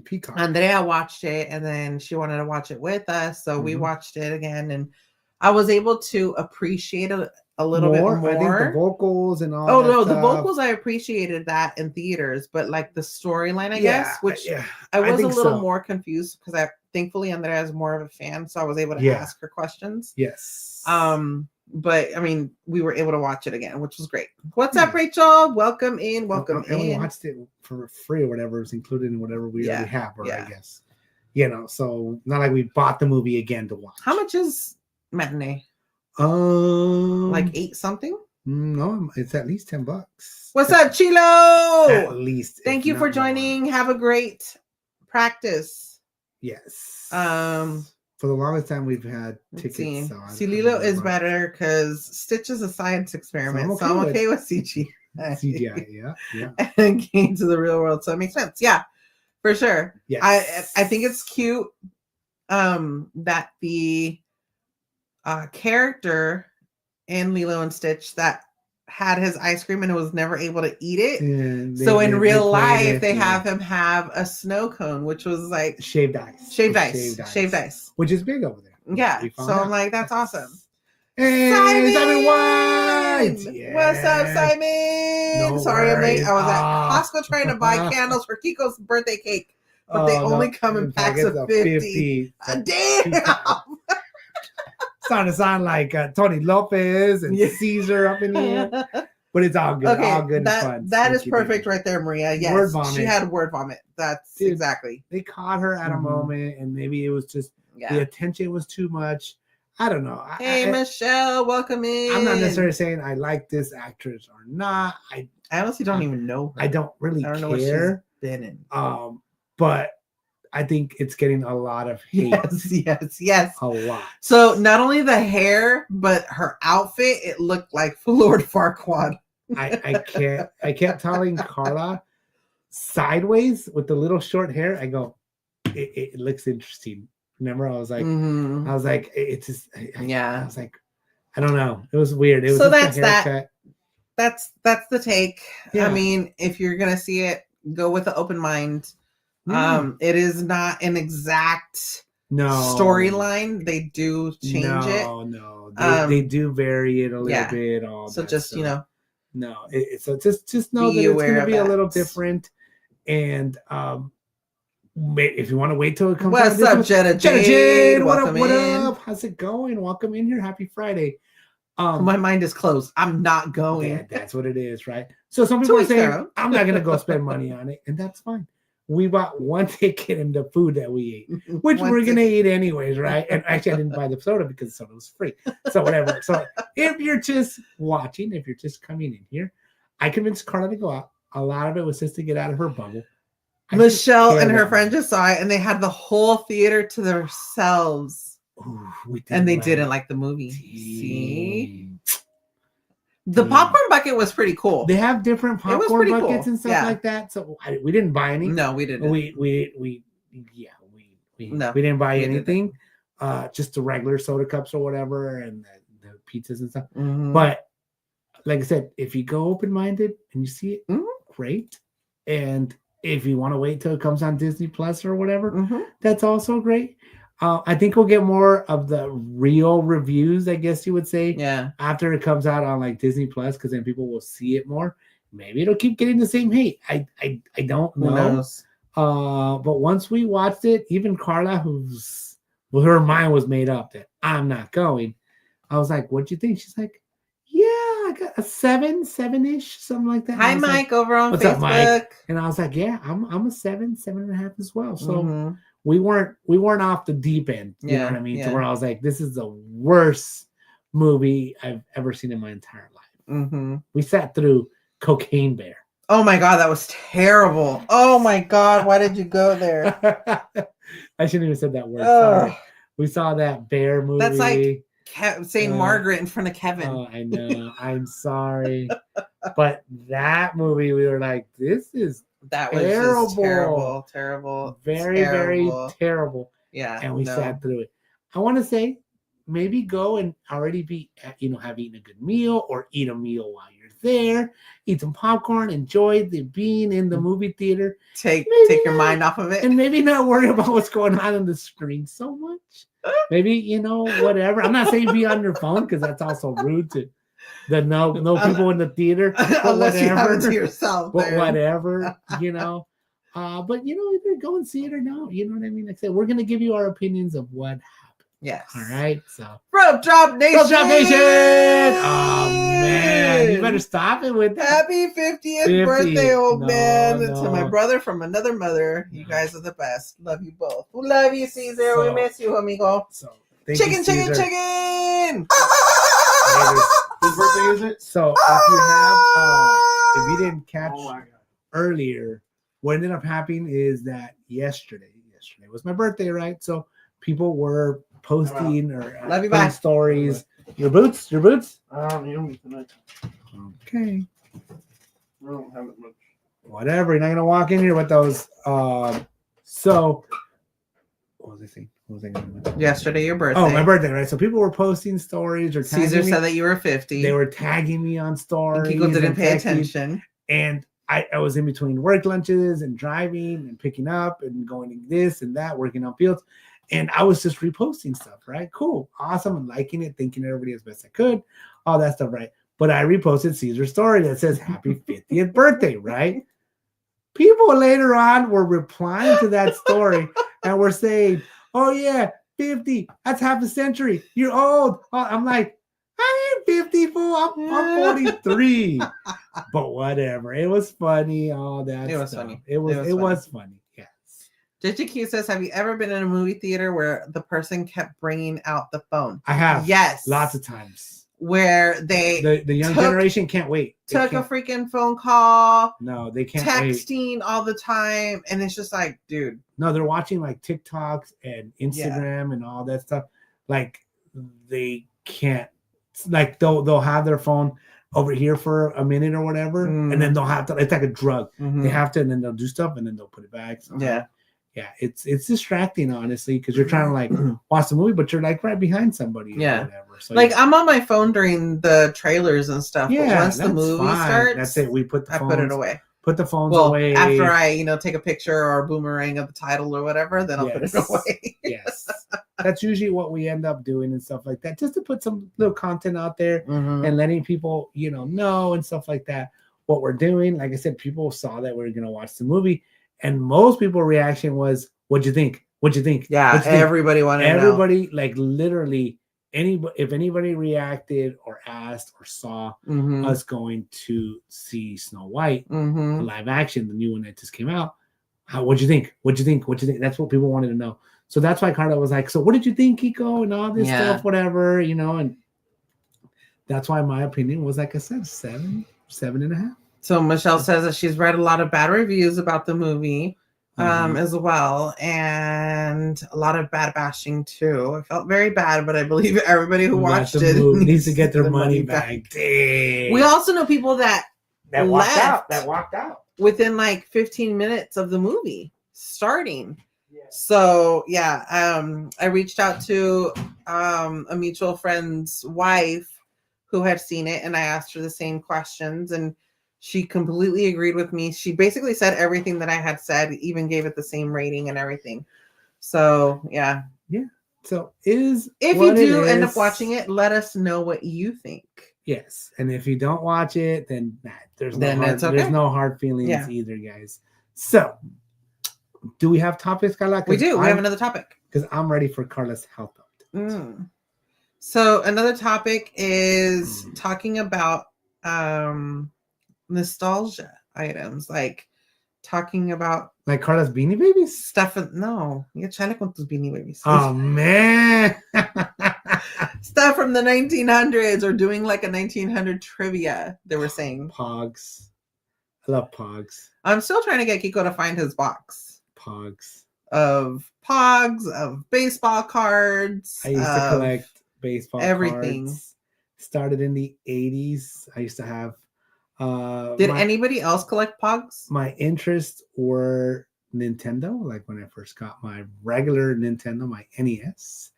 Peacock, Andrea watched it, and then she wanted to watch it with us. So we watched it again, and I was able to appreciate it a little bit more. I think the vocals and all. Oh no, the vocals, I appreciated that in theaters, but like the storyline, I guess, which I was a little more confused because thankfully Andrea is more of a fan, so I was able to ask her questions. Yes. But I mean, we were able to watch it again, which was great. What's up, Rachel? Welcome in. And we watched it for free or whatever is included in whatever we already have, I guess. So not like we bought the movie again to watch. How much is matinee? Like 8 something? No, it's at least $10. What's up, Chilo? At least. Thank you for joining. More. Have a great practice. Yes. For the longest time, we've had tickets. See, Lilo is better because Stitch is a science experiment. So I'm okay with CGI. CGI, yeah. And came to the real world, so it makes sense. Yeah, for sure. Yes. I think it's cute that the character in Lilo and Stitch that had his ice cream and was never able to eat it. So in real life, they have him have a snow cone, which was like shaved ice. Shaved ice. Which is big over there. Yeah. So I'm like, that's awesome. Hey, Simon White! Yeah. What's up, Simon? No Sorry, I'm late. I was at Costco trying to buy candles for Kiko's birthday cake, but they only come in packs of 50. Damn! Starting to sound like Tony Lopez and Caesar up in here, but it's all good. Okay, all good and fun. That is perfect right there, Maria. Yes, word vomit. She had word vomit. That's exactly. They caught her at a moment, and maybe it was just the attention was too much. I don't know. Hey, Michelle, welcome in. I'm not necessarily saying I like this actress or not. I honestly don't even know her. I don't really care. Know what she's been in. But I think it's getting a lot of hate. Yes. A lot. So not only the hair, but her outfit, it looked like Lord Farquaad. I kept telling Karla sideways with the little short hair. I go, it looks interesting. Remember, I was like, it's just, I was like, I don't know. It was weird. It was so just that's a haircut. That's the take. Yeah. I mean, if you're gonna see it, go with an open mind. It is not an exact storyline. They do change it. No, they do vary it a little bit. So just stuff. So just know that it's going to be a little different. And if you want to wait till it comes out. What's up, Jenna Jade? What up? How's it going? Welcome in here. Happy Friday. My mind is closed. I'm not going. Yeah, that's what it is, right? So some people are saying, I'm not going to go spend money on it, and that's fine. We bought one ticket and the food that we ate, which we're going to eat anyways, right? And actually, I didn't buy the soda because the soda was free. So whatever. So if you're just watching, if you're just coming in here, I convinced Karla to go out. A lot of it was just to get out of her bubble. Michelle and her friend just saw it, and they had the whole theater to themselves. Ooh, and they didn't like the movie. See? The popcorn bucket was pretty cool. They have different popcorn buckets and stuff like that. So we didn't buy any. No, we didn't. We didn't buy anything. Just the regular soda cups or whatever, and the pizzas and stuff. Mm-hmm. But like I said, if you go open-minded and you see it, great. And if you want to wait till it comes on Disney Plus or whatever, that's also great. I think we'll get more of the real reviews, I guess you would say, after it comes out on like Disney Plus, because then people will see it more. Maybe it'll keep getting the same hate. I don't know. Who knows? But once we watched it, even Karla, her mind was made up that I'm not going. I was like, "What'd you think?" She's like, "Yeah, I got a 7-ish, something like that." Hi, Mike, over on What's Facebook. Up, Mike? And I was like, "Yeah, I'm a 7.5 as well." So we weren't off the deep end. You know what I mean? To where I was like, "This is the worst movie I've ever seen in my entire life." We sat through Cocaine Bear. Oh my God, that was terrible. Oh my God, why did you go there? I shouldn't even said that word. Sorry. We saw that bear movie. That's like saying Margaret in front of Kevin. Oh, I know. I'm sorry. But that movie, we were like, this is terrible. Was just terrible. Very, very terrible. Yeah. And we sat through it. I want to say, maybe go and already have eaten a good meal or eat a meal while you're there. Eat some popcorn. Enjoy being in the movie theater. Take your mind off of it. And maybe not worry about what's going on the screen so much. Maybe, whatever. I'm not saying be on your phone because that's also rude to the no people in the theater. Unless whatever, you have it to yourself. But whatever, But, either go and see it or no. You know what I mean? Like I said, we're going to give you our opinions of what happened. Yes. All right. So. Rope Drop Nation. Rope Drop Nation. Oh, man. You better stop it with that. Happy 50th birthday, old man. To my brother from another mother. You guys are the best. Love you both. We love you, Caesar. We miss you, amigo. So, chicken. Whose birthday is it? So, if you didn't catch earlier, what ended up happening is that yesterday was my birthday, right? So, people were posting or stories. Your boots? I don't need them tonight. Okay. I don't have it much. Whatever. You're not gonna walk in here with those. So what was I saying? Yesterday, your birthday. Oh, my birthday, right? So people were posting stories or tagging Caesar me. said that you were 50. They were tagging me on stories. And Kiko didn't pay attention. And I was in between work lunches and driving and picking up and going to this and that, working on fields. And I was just reposting stuff, right? Cool. Awesome. And liking it, thanking everybody as best I could. All that stuff, right? But I reposted Caesar's story that says happy 50th birthday, right? People later on were replying to that story and were saying, oh yeah, 50. That's half a century. You're old. I'm like, I ain't 50, fool. I'm 43. But whatever. It was funny. All that. It was stuff. funny. It was funny. Yes. JGQ says, have you ever been in a movie theater where the person kept bringing out the phone? I have. Yes. Lots of times. Where they the young generation can't wait. A freaking phone call. No, they can't texting all the time. And it's just like, dude. No, they're watching like TikToks and Instagram and all that stuff. Like they can't, like they'll have their phone over here for a minute or whatever. And then they'll have to, it's like a drug. They have to, and then they'll do stuff and then they'll put it back. So, yeah, it's distracting, honestly, because you're trying to like watch the movie, but you're like right behind somebody or whatever. So like I'm on my phone during the trailers and stuff. Yeah, but once the movie starts, that's it. We put the phones, I put it away. Put the phones away. After I, take a picture or a boomerang of the title or whatever, then I'll put it away. Yes. That's usually what we end up doing and stuff like that, just to put some little content out there and letting people, know and stuff like that, what we're doing. Like I said, people saw that we were going to watch the movie. And most people's reaction was, what'd you think? What'd you think? Yeah, everybody wanted to know. Everybody, like literally, if anybody reacted or asked or saw us going to see Snow White, the live action, the new one that just came out, what'd you think? What'd you think? What'd you think? That's what people wanted to know. So that's why Karla was like, so what did you think, Kiko? And all this stuff, whatever, and that's why my opinion was, like I said, 7.5. So Michelle says that she's read a lot of bad reviews about the movie. as well, and a lot of bad bashing too. I felt very bad, but I believe everybody who watched it needs to get their money back. Dang. We also know people that walked left out. That walked out within like 15 minutes of the movie starting. Yeah. So yeah, I reached out to a mutual friend's wife who had seen it, and I asked her the same questions, and she completely agreed with me. She basically said everything that I had said, even gave it the same rating and everything. So yeah. So if you do end up watching it, let us know what you think. Yes, and if you don't watch it, then there's okay. no hard feelings either, guys. So, do we have topics, Karla? We do. We have another topic because I'm ready for Karla's health update. So another topic is talking about nostalgia items, like talking about like Karla's Beanie Babies stuff. No, chale con tus Beanie Babies. Oh man. Stuff from the 1900s, or doing like a 1900 trivia, they were saying. Pogs. I love Pogs. I'm still trying to get Kiko to find his box. Pogs, of baseball cards. I used to collect baseball everything. Cards. Started in the 80s. I used to have Did anybody else collect Pogs? My interests were Nintendo, like when I first got my regular Nintendo, my NES.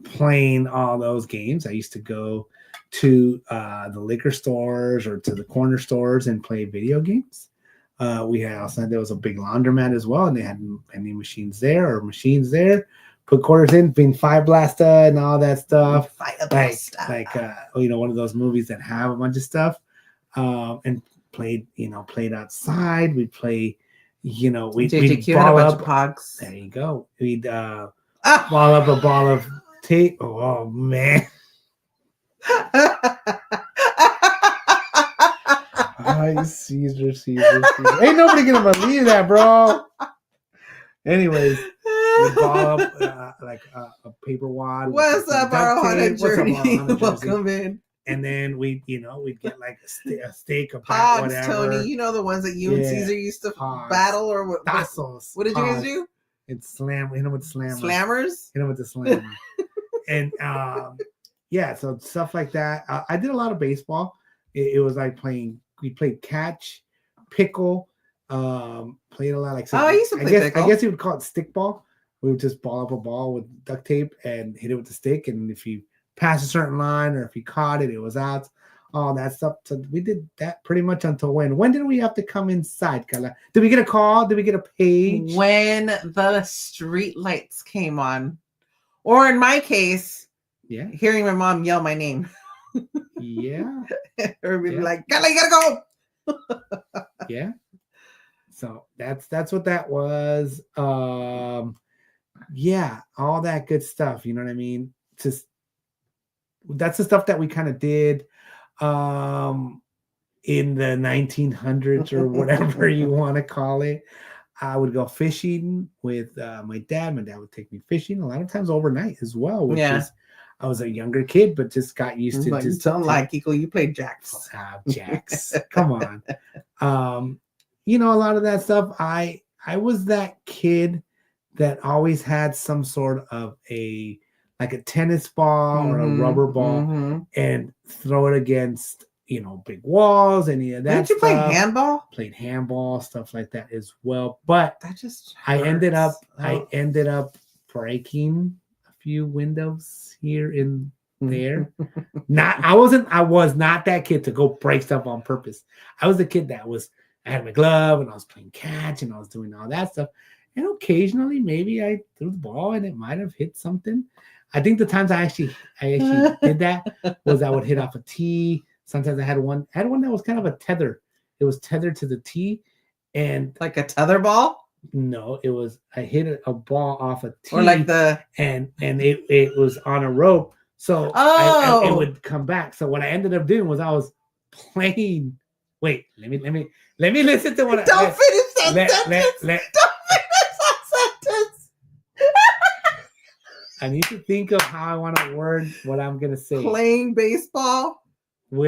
Playing all those games. I used to go to the liquor stores or to the corner stores and play video games. There was a big laundromat as well, and they had vending machines there. Put quarters in, being Five Blaster and all that stuff. Like one of those movies that have a bunch of stuff. And played outside. We'd play, we'd ball up Pogs. There you go. We'd ball up a ball of tape. Oh man. Caesar. Ain't nobody gonna believe that, bro. Anyways, we ball up like a paper wad. What's up, our haunted journey? Welcome in. And then we'd get like a steak, a Pogs, whatever. Tony, you know the ones that you and Caesar used to battle, or what? Tassels. What did you guys do? And slam, with slammers. Slammers? With the slammer. And so stuff like that. I did a lot of baseball. It was like we played catch, pickle, played a lot like I used to play pickle. I guess you would call it stickball. We would just ball up a ball with duct tape and hit it with the stick, and if you passed a certain line or if you caught it, it was out. All that stuff. So we did that pretty much until when? When did we have to come inside, Karla? Did we get a call? Did we get a page? When the street lights came on. Or in my case, hearing my mom yell my name. Yeah. Or we'd be like, Karla, you gotta go. Yeah. So that's what that was. All that good stuff. You know what I mean? That's the stuff that we kind of did in the 1900s or whatever you want to call it. I would go fishing with my dad. My dad would take me fishing a lot of times overnight as well, which is, I was a younger kid, but just got used to just don't like Kiko, you played jacks. Jacks. Come on. A lot of that stuff. I was that kid that always had some sort of a tennis ball or a rubber ball and throw it against, big walls, any of that. Didn't you play handball? Played handball, stuff like that as well. But that just hurts. I ended up breaking a few windows here and there. I was not that kid to go break stuff on purpose. I was the kid I had my glove and I was playing catch and I was doing all that stuff. And occasionally maybe I threw the ball and it might have hit something. I think the times I actually did that was I would hit off a tee. Sometimes I had one that was kind of a tether. It was tethered to the tee, and like a tether ball. No, I hit a ball off a tee, or like and it was on a rope, so it would come back. So what I ended up doing was I was playing. Wait, let me listen to what. Don't finish that sentence. Don't finish that sentence. I need to think of how I want to word what I'm gonna say. Playing baseball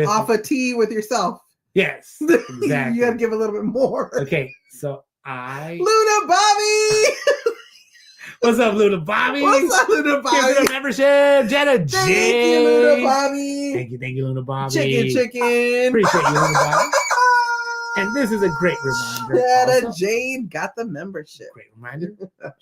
off a tee with yourself. Yes, exactly. You gotta give a little bit more. Okay, so Luna Bobby. What's up, Luna Bobby? What's up, Luna Give Bobby? it a membership, Jenna J. Thank you, Luna Bobby. Thank you, Luna Bobby. Chicken. Appreciate you, Luna Bobby. And this is a great reminder. Jenna Also, Jade got the membership. great reminder.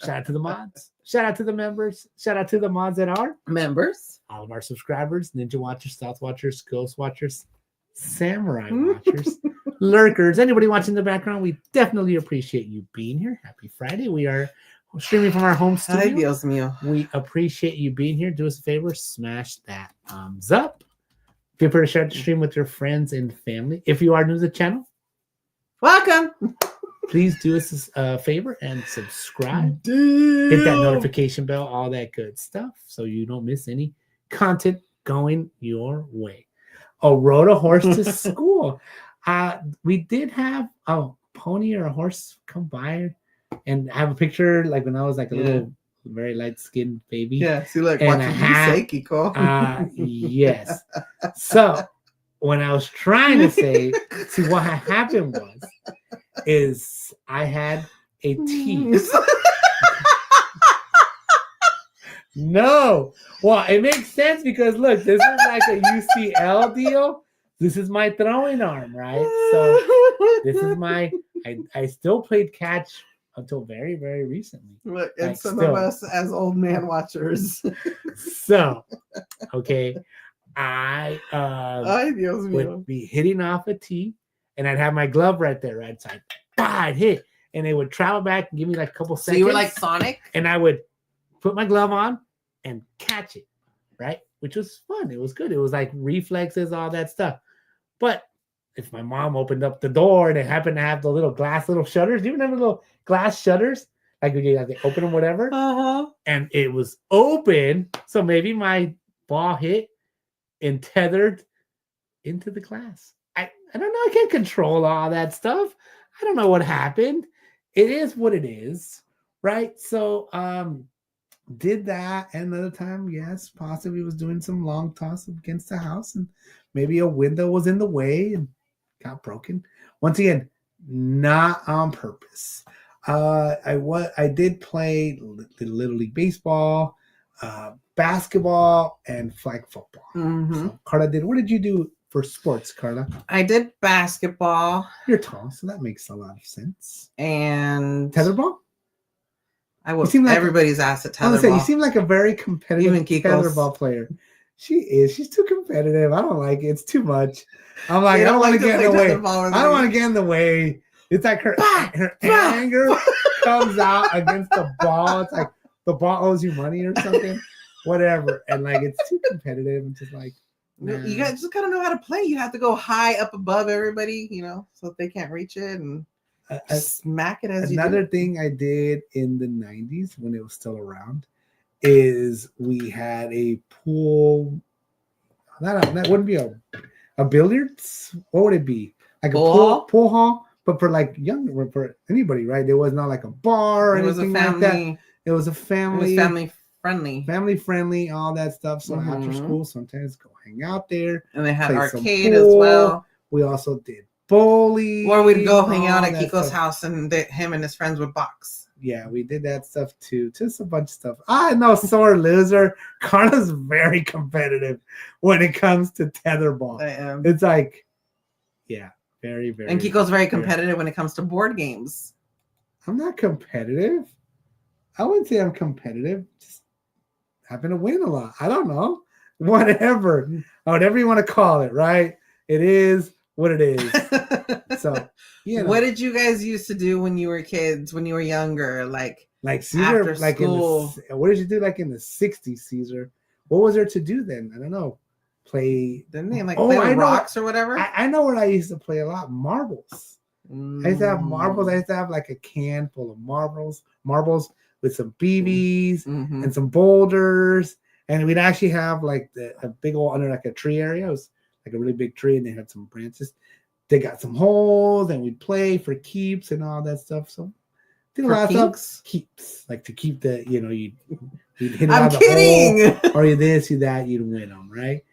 Shout out to the mods. Shout out to the members. Shout out to the mods that are Members. all of our subscribers, Ninja Watchers, South Watchers, Ghost Watchers, Samurai Watchers, Lurkers, anybody watching in the background. We definitely appreciate you being here. Happy Friday. We are streaming from our home Ay, studio. Dios mío. We appreciate you being here. Do us a favor, smash that thumbs up. Feel free to share the stream with your friends and family. If you are new to the channel, Welcome. please do us a favor and subscribe. Hit that notification bell, all that good stuff, so you don't miss any content going your way. Oh, rode a horse to school. We did have a pony or a horse come by and have a picture, like when I was like a little, very light-skinned baby. Yeah, see, like, And watching a you hat. say, Kiko. Yes. So when I was trying to say, see what happened is I had a teeth. No. Well, it makes sense because look, this is like a UCL deal. This is my throwing arm, right? So this is my I still played catch until very, very recently. Look, and like, some still. of us as old man watchers. So okay. I Ay, Dios mío. would be hitting off a tee and I'd have my glove right there, right side. I'd hit and it would travel back and give me like a couple So seconds. you were like Sonic? And I would put my glove on and catch it, right? Which was fun. It was good. It was like reflexes, all that stuff. But if my mom opened up the door and it happened to have the little shutters, do you remember the little glass shutters? Like when you like, open them, whatever. Uh-huh. And it was open. So maybe my ball hit and tethered into the glass. I don't know. I can't control all that stuff. I don't know what happened. It is what it is, right? So did that. And another time, yes, possibly was doing some long toss against the house and maybe a window was in the way and got broken. Once again, not on purpose. I did play Little League Baseball, basketball, and flag football. Mm-hmm. So Karla did. What did you do for sports, Karla? I did basketball You're tall, so that makes a lot of sense. and Tetherball? I whooped seem like everybody's ass at I was gonna say, you tetherball. seem like a very competitive Even Kiko's. tetherball player. She is. She's too competitive. I don't like it. It's too much. I'm like, They I don't want to like get in the play way. tetherball with I don't me. want to get in the way. It's like her anger comes out against the ball. It's like the ball owes you money or something, whatever. And like it's too competitive and just like You guys just gotta know how to play. You have to go high up above everybody, so that they can't reach it and just smack it as another you do. thing I did in the 90s when it was still around is we had a pool. That wouldn't be a billiards. What would it be? Like Pool pool hall, but for like younger, for anybody, right? There was not like a bar or It was a anything like that. family. It was a It family. was family friendly, Family friendly, all that stuff. So after Mhm. school, sometimes go hang out there. and they had Play some arcade as pool. well. We also did bowling. Or we'd go hang out all at that Kiko's stuff. house, and him and his friends would box. Yeah, we did that stuff too. Just a bunch of stuff. I know, sore loser. Karla's very competitive when it comes to tetherball. I am. It's like, yeah, very, very. And Kiko's very competitive when it comes to board games. I'm not competitive. I wouldn't say I'm competitive. Just happen to win a lot. I don't know. Whatever you want to call it, right? It is what it is. So, What did you guys used to do when you were kids, when you were younger? Like Caesar, after like school? what did you do like in the 60s, Caesar? What was there to do then? I don't know. Play. Didn't they play I with know. rocks or whatever? I know what I used to play a lot. Marbles. I used to have marbles. I used to have like a can full of marbles with some BBs Mhm. and some boulders. And we'd actually have like a big old under like a tree area. It was like a really big tree and they had some branches. They got some holes and we'd play for keeps and all that stuff. So did a For lot of kinks? stuff. Keeps. Like to keep the, you'd hit it I'm out the kidding. hole, or you this, you that, you'd win them, right?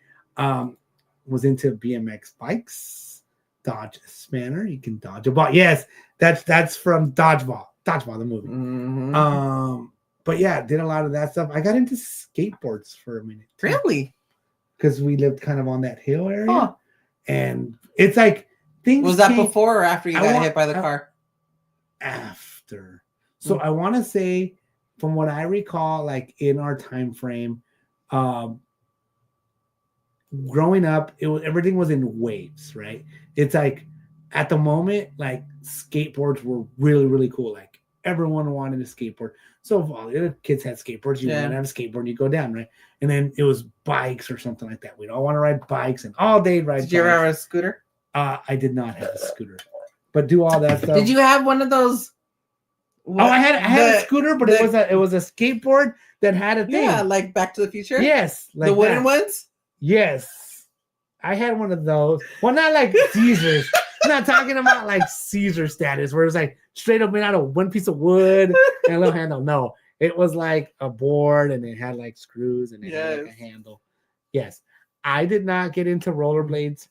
Was into BMX bikes. dodge a spanner. You can dodge a ball. Yes, that's from Dodgeball. Dodgeball, the movie. But yeah, did a lot of that stuff. I got into skateboards for a minute. Really? Because we lived kind of on that hill area. And it's like things. Was that before or after you got hit by the car? After. So I want to say, from what I recall, like in our time frame, growing up, everything was in waves, right? It's like at the moment, like skateboards were really, really cool. Like everyone wanted a skateboard. So if all the other kids had skateboards, you ran out of a skateboard and you go down, right? And then it was bikes or something like that. We'd all want to ride bikes and all day ride bikes. Did you ever have a scooter? I did not have a scooter, but do all that stuff. Did you have one of those? I had a scooter, but it was a skateboard that had a thing. Yeah, like Back to the Future. Yes, like the wooden ones. Yes, I had one of those. Well, not like Caesar's. I'm not talking about like Caesar status, where it was like straight up made out of one piece of wood and a little handle. No, it was like a board and it had like screws and it had like a handle. Yes, I did not get into rollerblades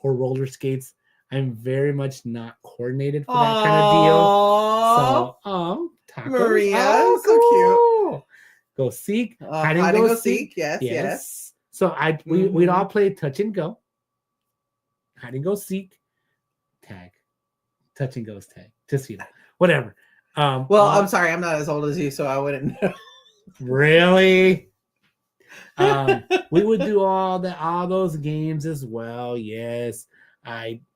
or roller skates. I'm very much not coordinated for that kind of deal. So, tacos. Maria, so cool. cute. Go seek. Hide and go seek. Yes. So we'd all play touch and go. Hide and go seek. Tag. Touch and goes tag. Just whatever. I'm sorry, I'm not as old as you, so I wouldn't know. Really? We would do all those games as well. Yes.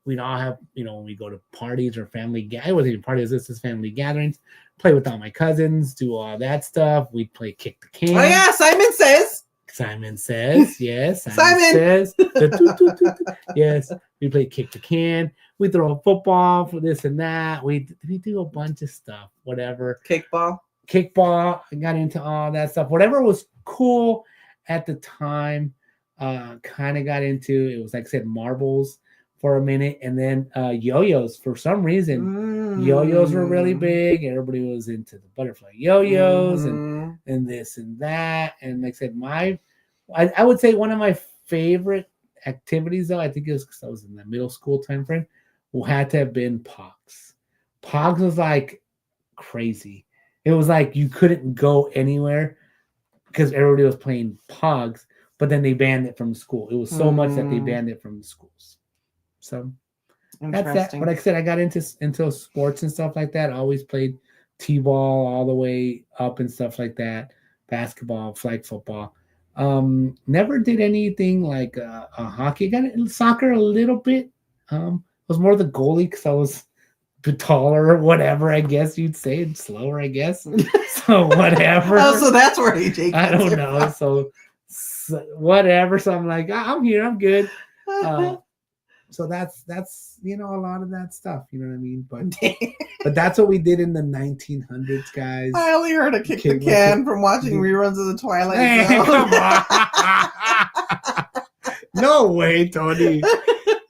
We'd all have, when we go to parties or it wasn't even parties, this is family gatherings, play with all my cousins, do all that stuff. We'd play kick the can. Oh yeah, Simon Says, yes. Simon Says. Yes, we play kick the can. We throw a football for this and that. We do a bunch of stuff, whatever. Kickball. I got into all that stuff. Whatever was cool at the time, kind of got into. It was like I said, marbles for a minute, and then yo-yos. For some reason, yo-yos were really big. Everybody was into the butterfly yo-yos and this and that. And like I said, I would say one of my favorite activities, though, I think it was because I was in the middle school time frame, had to have been Pogs. Pogs was like crazy. It was like you couldn't go anywhere because everybody was playing Pogs, but then they banned it from school. It was so much that they banned it from the schools. So that's that. But like I said, I got into sports and stuff like that. I always played t-ball all the way up and stuff like that. Basketball, flag football. Never did anything like a hockey. Got into soccer a little bit. I was more the goalie because I was taller or whatever, I guess you'd say, and slower, I guess. So whatever. So that's where AJ. I don't know. So whatever. So I'm like, I'm here. I'm good. So that's a lot of that stuff. You know what I mean? But that's what we did in the 1900s, guys. I only heard a kick the can from watching reruns of the Twilight Zone. Come on. No way, Tony.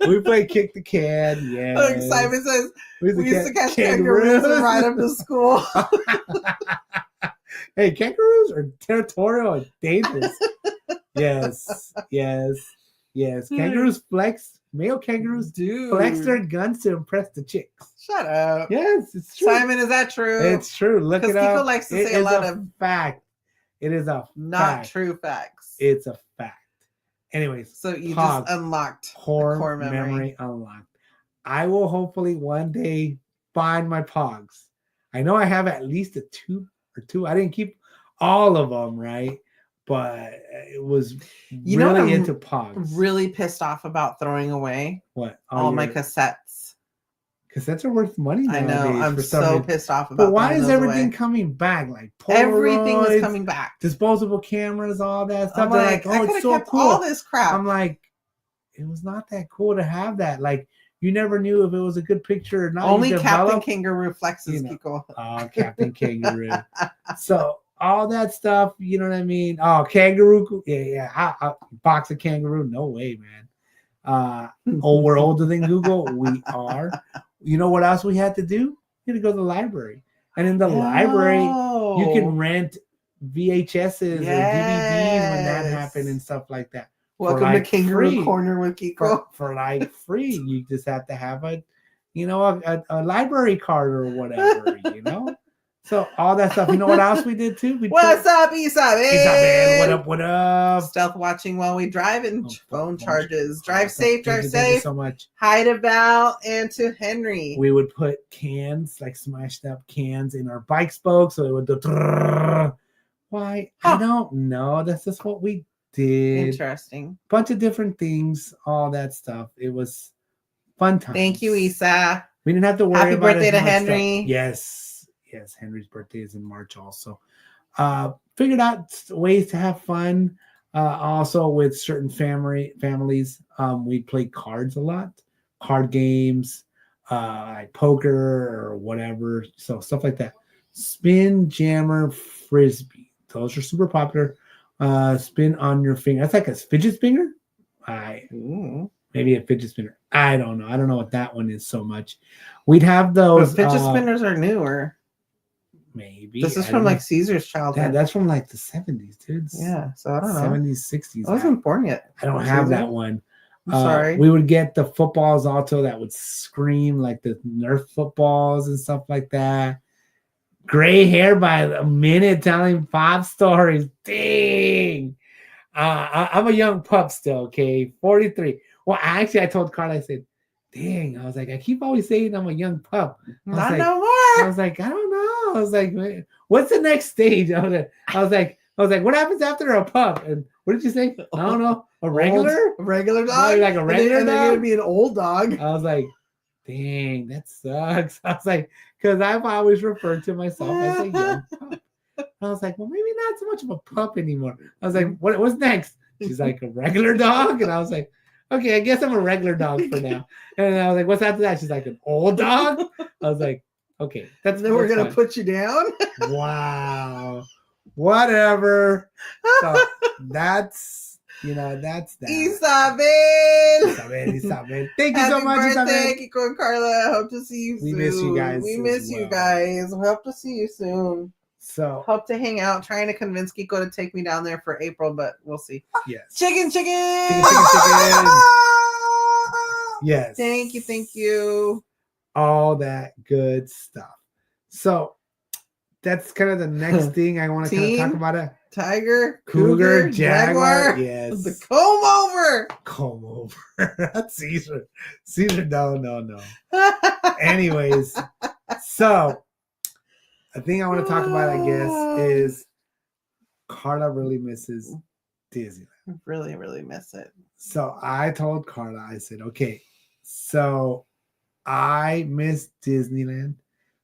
We play kick the can. Yeah. Like Simon Says, we used to catch kangaroos and ride them to school. Hey, kangaroos are territorial and dangerous. Yes. Kangaroos flex. Male kangaroos flex their guns to impress the chicks. Shut up. Yes, it's true. Simon, is that true? It's true. Look it up. Because Kiko likes to say a lot of fact. It is a not true facts. It's a fact. Anyways, so you just unlocked core memory unlocked. I will hopefully one day find my Pogs. I know I have at least a two. I didn't keep all of them, right? But it was really into Pogs. Really pissed off about throwing away what all my cassettes. Cassettes are worth money nowadays. I know. I'm so pissed off about. But why is everything coming back? Like Polaroids, everything is coming back. Disposable cameras, all that stuff. I'm like, oh, it's so cool. All this crap. I'm like, it was not that cool to have that. Like, you never knew if it was a good picture or not. Only Captain Kangaroo flexes, Kiko. Oh, Captain Kangaroo. So all that stuff, you know what I mean? Oh, kangaroo. Yeah. Box of kangaroo. No way, man. We're older than Google. We are. You know what else we had to do? We had to go to the library. And in the library, you can rent VHSs or DVDs when that happened and stuff like that. Welcome like to Kangaroo free. Corner with Kiko. For like free. You just have to have a library card or whatever, So all that stuff. You know what else we did too? What's up, Isabel? Isabel, what up? What up? Stealth watching while we drive and phone charges. Drive safe, drive Thank you safe. so much. Hi to Val and to Henry. We would put cans, like smashed up cans, in our bike spokes, so it would do. Why? I don't know. That's just what we did. Interesting. Bunch of different things, all that stuff. It was fun time. Thank you, Isa. We didn't have to worry Happy about birthday as to much Henry. stuff. Yes, Henry's birthday is in March also. Figured out ways to have fun. Also with certain families, we play cards a lot, card games, like poker or whatever. So stuff like that. Spin, jammer, frisbee. Those are super popular. Spin on your finger. That's like a fidget spinner. Maybe a fidget spinner. I don't know. I don't know what that one is so much. We'd have those. But fidget spinners are newer. Maybe. This is from like Caesar's childhood. That's from like the 70s, dude. Yeah, so I don't know. 70s, 60s. I wasn't born yet. I don't have that one. I'm sorry. We would get the footballs also that would scream, like the Nerf footballs and stuff like that. Gray hair by the minute, telling pop stories. Dang. I'm a young pup still, okay? 43. Well, actually, I told Karla, I said, dang. I was like, I keep always saying I'm a young pup. Not no more. I was like, I don't know. I was like, what's the next stage? I was like, what happens after a pup? And what did you say? I don't know. A regular dog? Like a regular and dog? they're gonna be an old dog. I was like, dang, that sucks. I was like, because I've always referred to myself as a young pup. I was like, well, maybe not so much of a pup anymore. I was like, what's next? She's like, a regular dog? And I was like, okay, I guess I'm a regular dog for now. And I was like, what's after that? She's like, an old dog? I was like, okay. Then we're going to put you down? Wow. Whatever. So that's that. Isabel. Thank you so much, birthday, Isabel. Kiko and Karla. Hope to see you soon. We miss you guys. We miss you guys. Hope to see you soon. So hope to hang out. Trying to convince Kiko to take me down there for April, but we'll see. Yes. Chicken. Yes. Thank you. All that good stuff. So that's kind of the next thing I want to kind of talk about. It. Tiger, Cougar, Jaguar. Yes. The comb over. That's Caesar. No. Anyways, so the thing I want to talk about, I guess, is Karla really misses Disneyland. I really, really miss it. So I told Karla, I said, okay, so I miss Disneyland,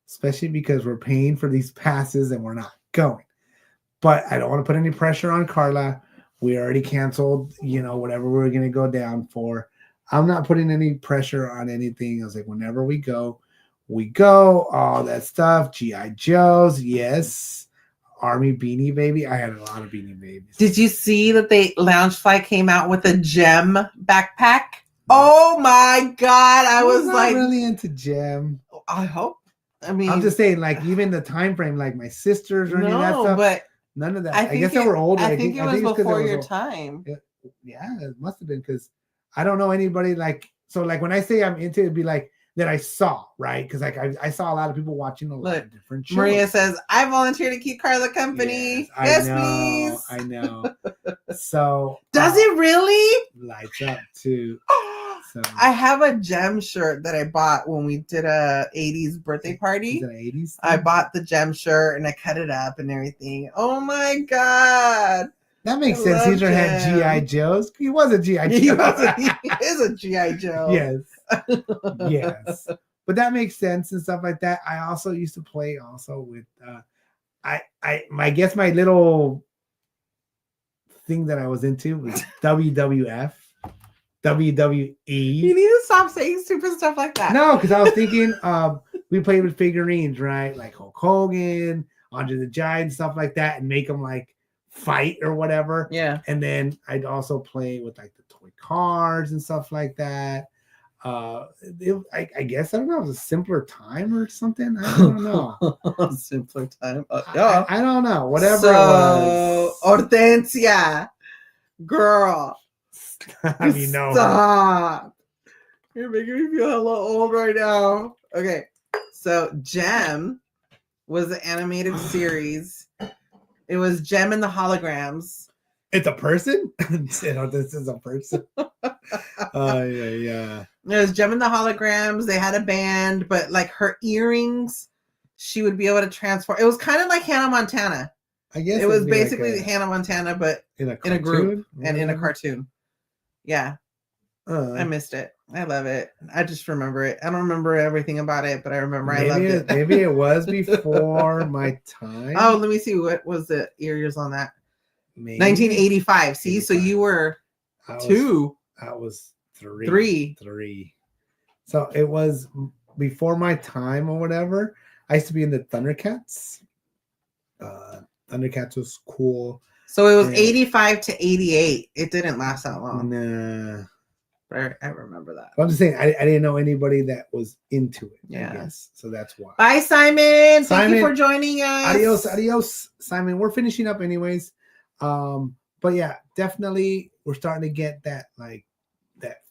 especially because we're paying for these passes and we're not going. But I don't want to put any pressure on Karla. We already canceled, whatever we were going to go down for. I'm not putting any pressure on anything. I was like, whenever we go, all that stuff. G.I. Joes, yes. Army Beanie Baby. I had a lot of Beanie Babies. Did you see that Loungefly came out with a gem backpack? Oh my God. I was like really into gem. I hope. I mean, I'm just saying, like, even the time frame, like my sisters or any of that stuff. But none of that. I guess they were older. I think it was before your time. Yeah, it must have been because I don't know anybody like. So, like, when I say I'm into it, it'd be like that I saw, right? Because like I saw a lot of people watching a lot of different shows. Maria says, "I volunteer to keep Karla company." Yes, please. I know. So does it really? Lights up too. So I have a gem shirt that I bought when we did a 80s birthday party. Is it an 80s thing? I bought the gem shirt and I cut it up and everything. Oh my God. That makes sense. Caesar had G.I. Joes. He was a G.I. Joe. He is a G.I. Joe. Yes. Yes. But that makes sense and stuff like that. I also used to play also with I guess my little thing that I was into was WWF. WWE. You need to stop saying stupid stuff like that. No, because I was thinking we played with figurines, right? Like Hulk Hogan, Andre the Giant, stuff like that, and make them like fight or whatever. Yeah. And then I'd also play with like the toy cars and stuff like that. I guess I don't know. It was a simpler time or something. I don't know. Simpler time. Yeah. I don't know. Whatever so, it was. Hortensia, girl. I mean, no. Stop. You're making me feel hella old right now. Okay. So Gem was the animated series. It was Gem and the Holograms. It's a person? This is a person. Yeah. It was Gem and the Holograms. They had a band, but like her earrings, she would be able to transform. It was kind of like Hannah Montana. I guess It was it'd be basically like Hannah Montana, but in in a group and in a cartoon. cartoon. Yeah, I missed it. I love it. I just remember it. I don't remember everything about it, but I remember I loved it. Maybe it was before my time. Oh, let me see. What was the years on that? Maybe. 1985. See, 85. so you were two. I was Three. So it was before my time or whatever. I used to be in the Thundercats. Thundercats was cool. So it was 85 to 88. It didn't last that long. Nah. But I remember that. I'm just saying, I didn't know anybody that was into it. Yeah. I guess. So that's why. Bye, Simon. Thank Simon, you for joining us. Adios, Simon. We're finishing up anyways. But yeah, definitely we're starting to get that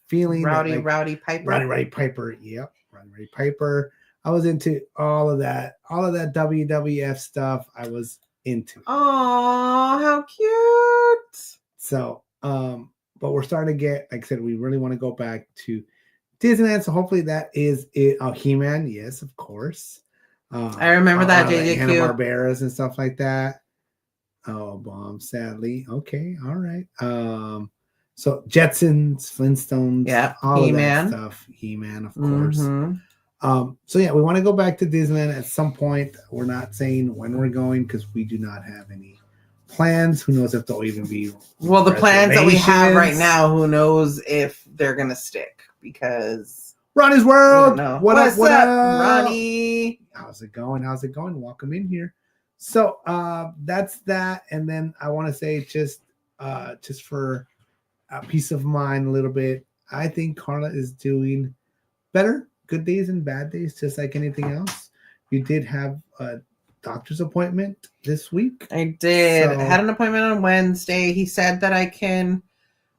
feeling. Rowdy Piper. Rowdy Piper. Yep. Rowdy Piper. I was into all of that WWF stuff. I was into. Oh, how cute. So, but we're starting to get, like I said, we really want to go back to Disneyland. So hopefully that is it. Oh, He-Man. Yes, of course. I remember that, JJQ. Hanna-Barberas and stuff like that. Oh, bomb, sadly. Okay, all right. So Jetsons, Flintstones, yeah, all He-Man. of that stuff. He-Man, of course. Mm-hmm. So yeah, we want to go back to Disneyland at some point. We're not saying when we're going because we do not have any plans. Who knows if there'll even be the plans that we have right now, who knows if they're gonna stick, because Ronnie's World. What's up, Ronnie? How's it going? Welcome in here. So that's that. And then I want to say just for a peace of mind a little bit, I think Karla is doing better. Good days and bad days, just like anything else. You did have a doctor's appointment this week. I did. I had an appointment on Wednesday. He said that I can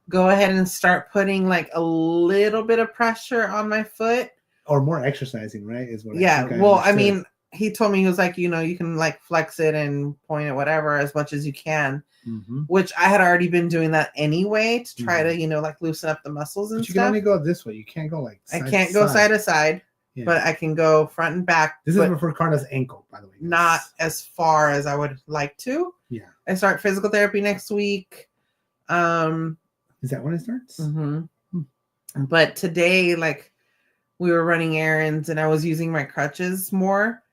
go ahead and start putting like a little bit of pressure on my foot. Or more exercising, right? Is what I mean, he told me, he was like, you can like flex it and point it, whatever, as much as you can, which I had already been doing that anyway to try to, like loosen up the muscles and but you stuff. can only go this way. You can't go like I can't go side to side, but I can go front and back. This is for Karla's ankle, by the way. Not as far as I would like to. Yeah. I start physical therapy next week. Is that when it starts? But today, like, we were running errands and I was using my crutches more.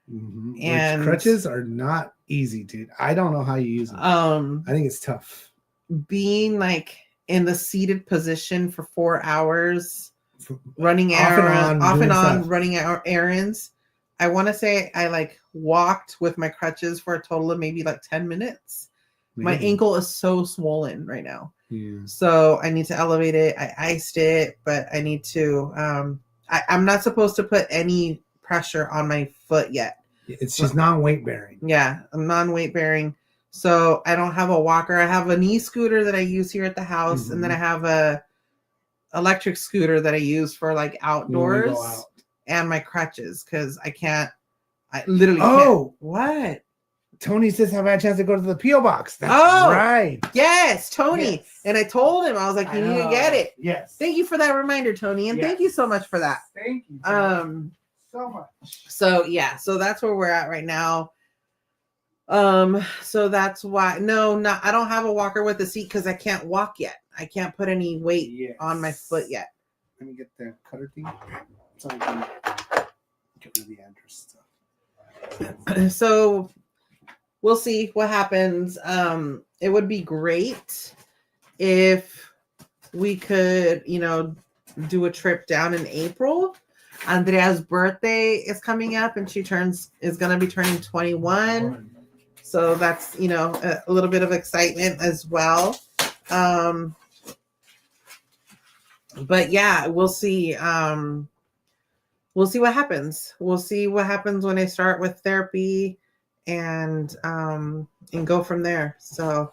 And which crutches are not easy, dude. I don't know how you use them. I think it's tough. Being like in the seated position for 4 hours, running off and on, running errands. I want to say I like walked with my crutches for a total of maybe like 10 minutes. Maybe. My ankle is so swollen right now. Yeah. So I need to elevate it. I iced it, but I need to, I'm not supposed to put any pressure on my foot yet. It's just non-weight bearing. Yeah, I'm non-weight bearing. So I don't have a walker. I have a knee scooter that I use here at the house, and then I have a electric scooter that I use for like outdoors, and my crutches because I literally can't. What? Tony says, have I had a chance to go to the P.O. box? That's right. Yes, Tony. Yes. And I told him, I was like, you need to get it. Yes. Thank you for that reminder, Tony. And thank you so much for that. Thank you. So much. So yeah, so that's where we're at right now. So that's why I don't have a walker with a seat because I can't walk yet. I can't put any weight on my foot yet. Let me get the cutter thing so I can get rid of the address stuff. So we'll see what happens. It would be great if we could, do a trip down in April. Andrea's birthday is coming up and is going to be turning 21. So that's, a little bit of excitement as well. But yeah, we'll see. We'll see what happens. We'll see what happens when I start with therapy and go from there. So,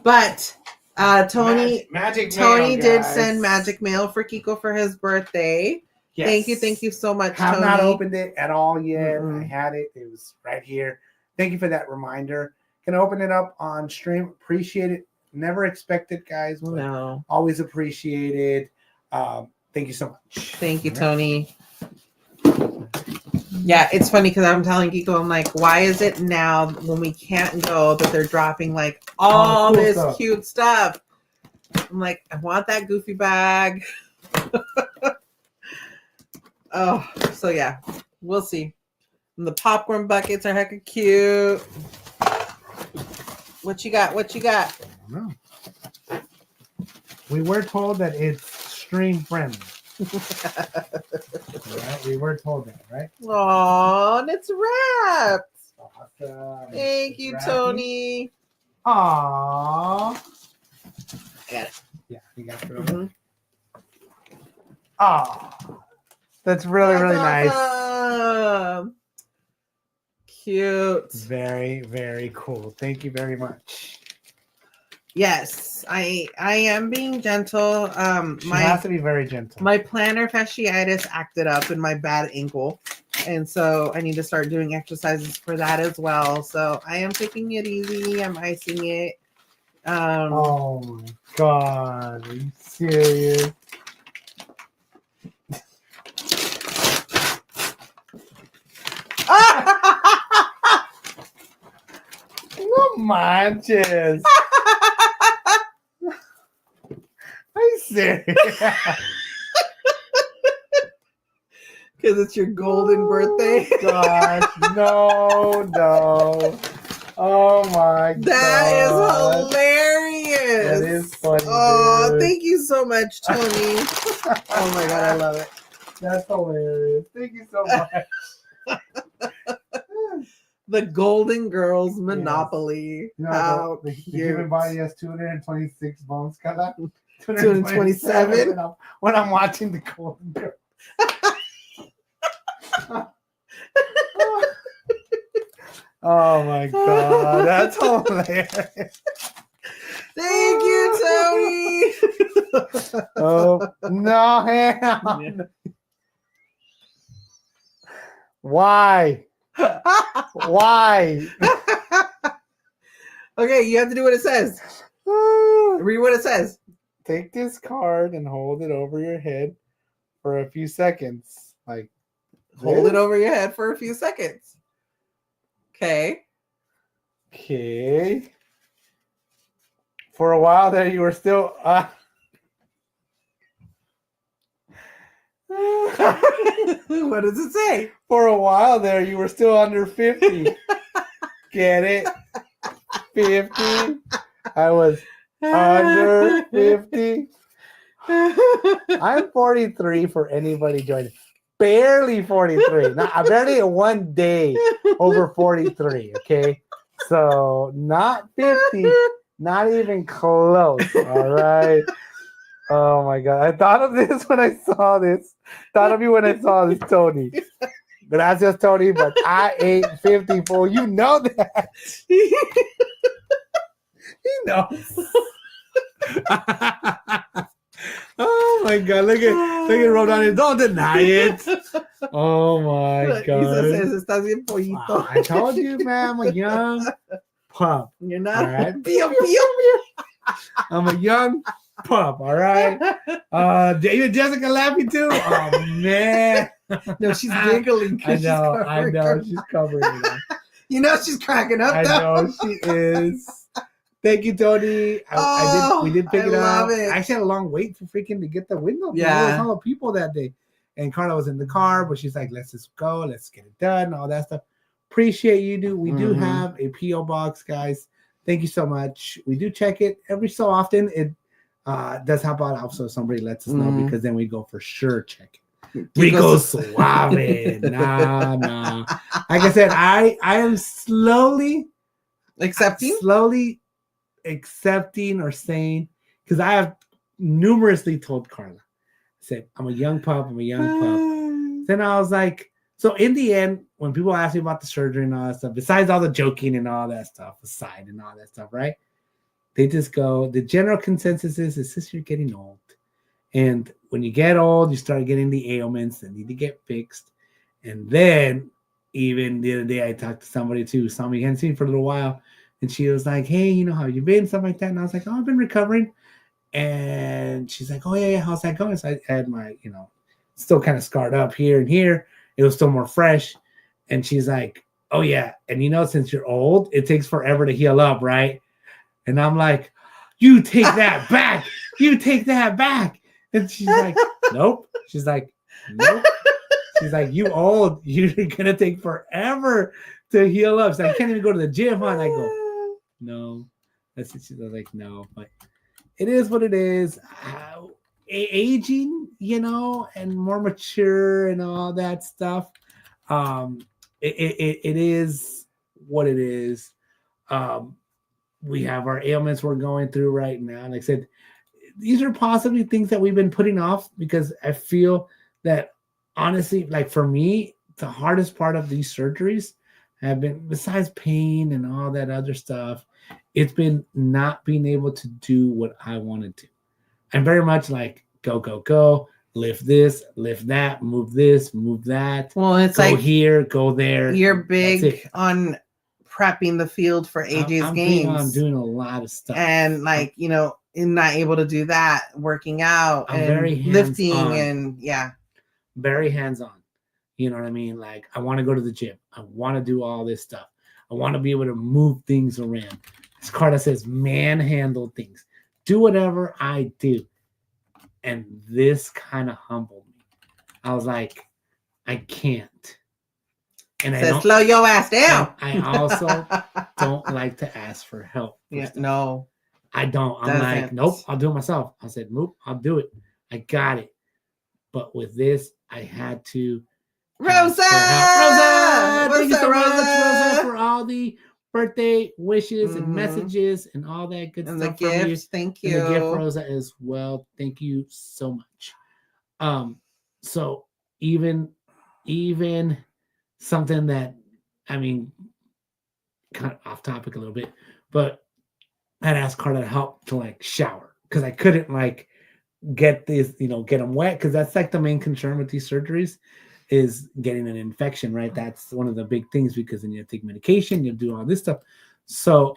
but Tony Magic Tony mail, did guys. send magic mail for Kiko for his birthday. Yes. Thank you so much, Have Tony. not opened it at all yet. Mm-mm. I had it. It was right here. Thank you for that reminder. Can open it up on stream. Appreciate it. Never expected, guys. But No. always appreciate it. Thank you so much. Thank you, All right. Tony. Yeah, it's funny because I'm telling Kiko, I'm like, why is it now when we can't go that they're dropping like all cool this stuff. cute stuff? I'm like, I want that goofy bag. Oh, so yeah, we'll see. And the popcorn buckets are hecka cute. What you got? What you got? No. We were told that it's stream friendly. Right? We were told that, right? Aw, and it's wrapped. Awesome. Thank you, Wrapping. Tony. Aww. I got it. Yeah, you got it. Mhm. Aww. That's really, really nice. Awesome. Cute. Very, very cool. Thank you very much. Yes, I am being gentle. She has to be very gentle. My plantar fasciitis acted up in my bad ankle, and so I need to start doing exercises for that as well. So I am taking it easy. I'm icing it. Oh my god, are you serious? No manches. Are you serious? Because it's your golden birthday. Gosh, no. Oh my god. That is hilarious. That is funny. Oh, dude. thank you so much, Tony. Oh my god, I love it. That's hilarious. Thank you so much. The Golden Girls Monopoly. You know, How the cute. human body has 226 bones, Karla. 227? When I'm watching the Golden Girls. Oh my god, that's hilarious. Thank you, Tony. Oh no, Ham. Why? Why? Okay, you have to do what it says. Read what it says. Take this card and hold it over your head for a few seconds. Like, Hold it over your head for a few seconds. Okay. Okay. For a while there, you were still. What does it say? For a while there, you were still under 50. Get it? 50. I was under 50. I'm 43 for anybody joining. Barely 43. Not barely one day over 43. Okay. So not 50. Not even close. All right. Oh my god. I thought of this when I saw this. Thought of you when I saw this, Tony. Gracias, Tony, but I ain't 50, fool. You know that. He knows. Oh my god. Look at roll down here. Don't deny it. Oh my Isa god. says, "Estás bien pollito." Wow, I told you, man, I'm a young pup. You're not. All right. Pew, pew. I'm a young pup, all right? Even Jessica laughing too? Oh man. No, she's giggling. I 'cause know, she's covering her she's covering it up. You know she's cracking up. I though. know she is. Thank you, Tony. We did pick I it up. love it. I actually had a long wait for freaking to get the window. Yeah. There was a lot of people that day. And Karla was in the car, but she's like, let's just go, let's get it done, all that stuff. Appreciate you, dude. We do have a P.O. box, guys. Thank you so much. We do check it every so often. It does help out also if somebody lets us know, because then we go for sure check it. Rico Suave. Nah. Like I said, I am slowly accepting or saying, because I have numerously told Karla, I said, I'm a young pup. Then I was like, so in the end, when people ask me about the surgery and all that stuff, besides all the joking and all that stuff, right? they just go, the general consensus is just you're getting old. And when you get old, you start getting the ailments that need to get fixed. And then even the other day, I talked to somebody too, saw me hadn't seen for a little while. And she was like, hey, you know, how you been? Stuff like that. And I was like, oh, I've been recovering. And she's like, oh, yeah, how's that going? So I had my, you know, still kind of scarred up here and here. It was still more fresh. And she's like, oh, yeah. And, you know, since you're old, it takes forever to heal up, right? And I'm like, you take that back. You take that back. And she's like, nope. She's like, nope. She's like, you old. You're going to take forever to heal up. She's like, I can't even go to the gym, huh? And I go, no. That's what she's like, no. But it is what it is. Aging, you know, and more mature and all that stuff. It is what it is. We have our ailments we're going through right now. Like I said, these are possibly things that we've been putting off because I feel that honestly, like for me, the hardest part of these surgeries have been, besides pain and all that other stuff, it's been not being able to do what I wanted to. I'm very much like, go, go, go, lift this, lift that, move this, move that. Well, it's go like here, go there. You're big on prepping the field for AJ's games. I'm doing a lot of stuff. And like, you know, and not able to do that, working out I'm and very lifting hands-on. and yeah. Very hands-on. You know what I mean? Like, I want to go to the gym. I want to do all this stuff. I want to be able to move things around. As Karla says, manhandle things. Do whatever I do. And this kind of humbled me. I was like, I can't. And Says, slow your ass down. I also don't like to ask for help. Yeah, no. I don't. I'm like, nope, I'll do it myself. I said, nope, I'll do it. I got it. But with this, I had to. Rosa! Thank you so much, Rosa, for all the birthday wishes and messages and all that good and stuff. The gifts, thank you. And the gift, Rosa, as well. Thank you so much. So even something that, I mean, kind of off topic a little bit, but I'd ask Karla to help to like shower because I couldn't like get this, you know, get them wet because that's like the main concern with these surgeries is getting an infection, right? That's one of the big things because then you have to take medication, you do all this stuff. So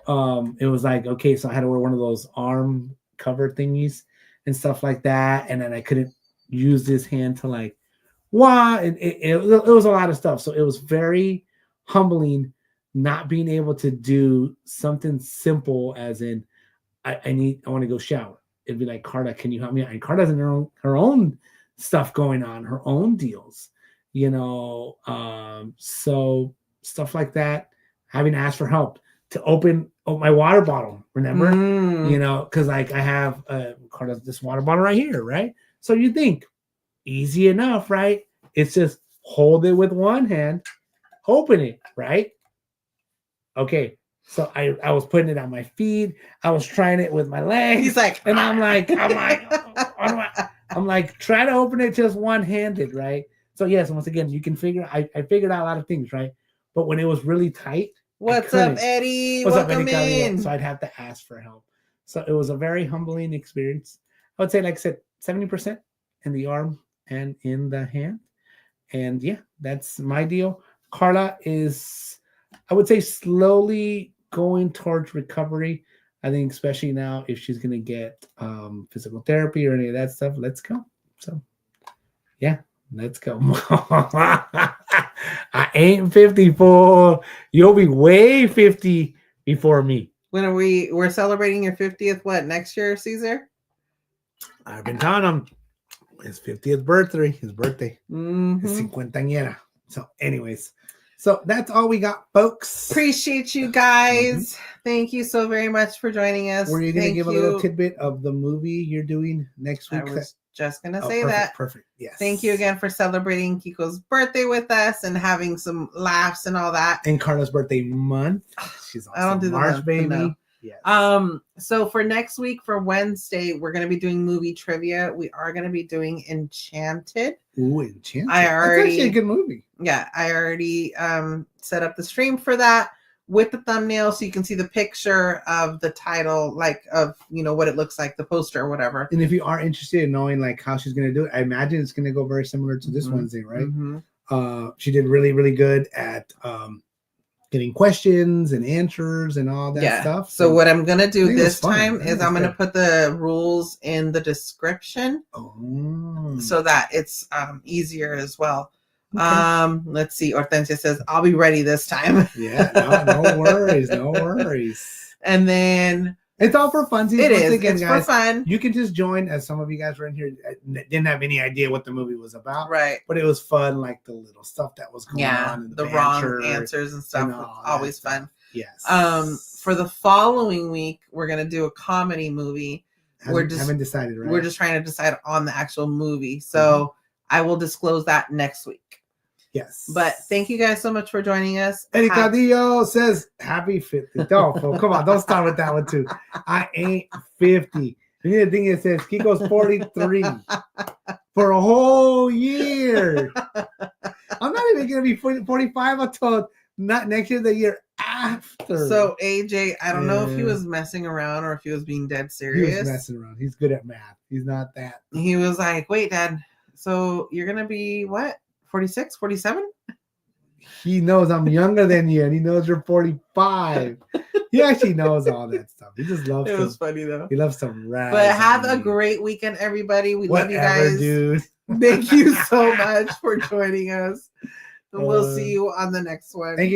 it was like, okay, so I had to wear one of those arm cover thingies and stuff like that. And then I couldn't use this hand to like, wow, it was a lot of stuff. So it was very humbling not being able to do something simple as in, I want to go shower. It'd be like, Karla, can you help me? And Karla has her own stuff going on, her own deals, you know. So stuff like that, having to ask for help to open my water bottle, remember? You know, because like I have Karla's this water bottle right here, right? So you think, easy enough, right? It's just hold it with one hand, open it, right? Okay. So I was putting it on my feet. I was trying it with my legs. He's like, and I'm like, try to open it just one-handed, right? So yes, once again, you can I figured out a lot of things, right? But when it was really tight, what's up, Eddie? Welcome in. So I'd have to ask for help. So it was a very humbling experience. I would say, like I said, 70% in the arm and in the hand. And yeah, that's my deal. Karla is, I would say, slowly going towards recovery. I think especially now if she's going to get physical therapy or any of that stuff, let's go. So yeah, let's go. I ain't 54. You'll be way 50 before me. When are we're celebrating your 50th, what, next year, Caesar? I've been telling him his 50th birthday, his Mm-hmm. his cincuentañera. So anyways, so that's all we got, folks. Appreciate you guys. Thank you so very much for joining us. Were you going to give a little tidbit of the movie you're doing next week? I was just going to say perfect, that. Perfect. Yes. Thank you again for celebrating Kiko's birthday with us and having some laughs and all that. And Karla's birthday month. She's also I don't do the March, month, baby. no. Yes. So for next week, for Wednesday, we're going to be doing movie trivia. We are going to be doing Enchanted. Ooh, Enchanted. That's actually a good movie. Yeah, I already set up the stream for that. with the thumbnail so you can see the picture of the title, like of, what it looks like, the poster or whatever. And if you are interested in knowing like how she's going to do it, I imagine it's going to go very similar to this Mhm. Wednesday, right? Mhm. She did really, really good at getting questions and answers and all that stuff. So what I'm going to do I think it was this fun. I time think is it I'm was going to good. put the rules in the description Oh. so that it's easier as well. Okay. Let's see. Hortensia says, I'll be ready this time. Yeah, no worries. No worries. And then It's all for funsies. it Once is. again, It's guys, for fun. you can just join, as some of you guys were in here didn't have any idea what the movie was about. Right. But it was fun, like the little stuff that was going on. And the wrong answers and stuff. Always fun. Yes. For the following week, we're going to do a comedy movie. Haven't decided, right? We're just trying to decide on the actual movie. So I will disclose that next week. Yes. But thank you guys so much for joining us. Eddie Cadillo says, happy 50. Don't, come on, don't start with that one too. I ain't 50. You need a thing that says Kiko's 43 for a whole year. I'm not even going to be 45 until not next year, the year after. So AJ, I don't know if he was messing around or if he was being dead serious. He was messing around. He's good at math. He's not that. He was like, wait, Dad, so you're going to be what? 46, 47? He knows I'm younger than you, and he knows you're 45. He actually knows all that stuff. He just loves it. Was funny though. He loves some rap. But have a great weekend, everybody. We love you guys. Dude. Thank you so much for joining us. And we'll see you on the next one. Thank you.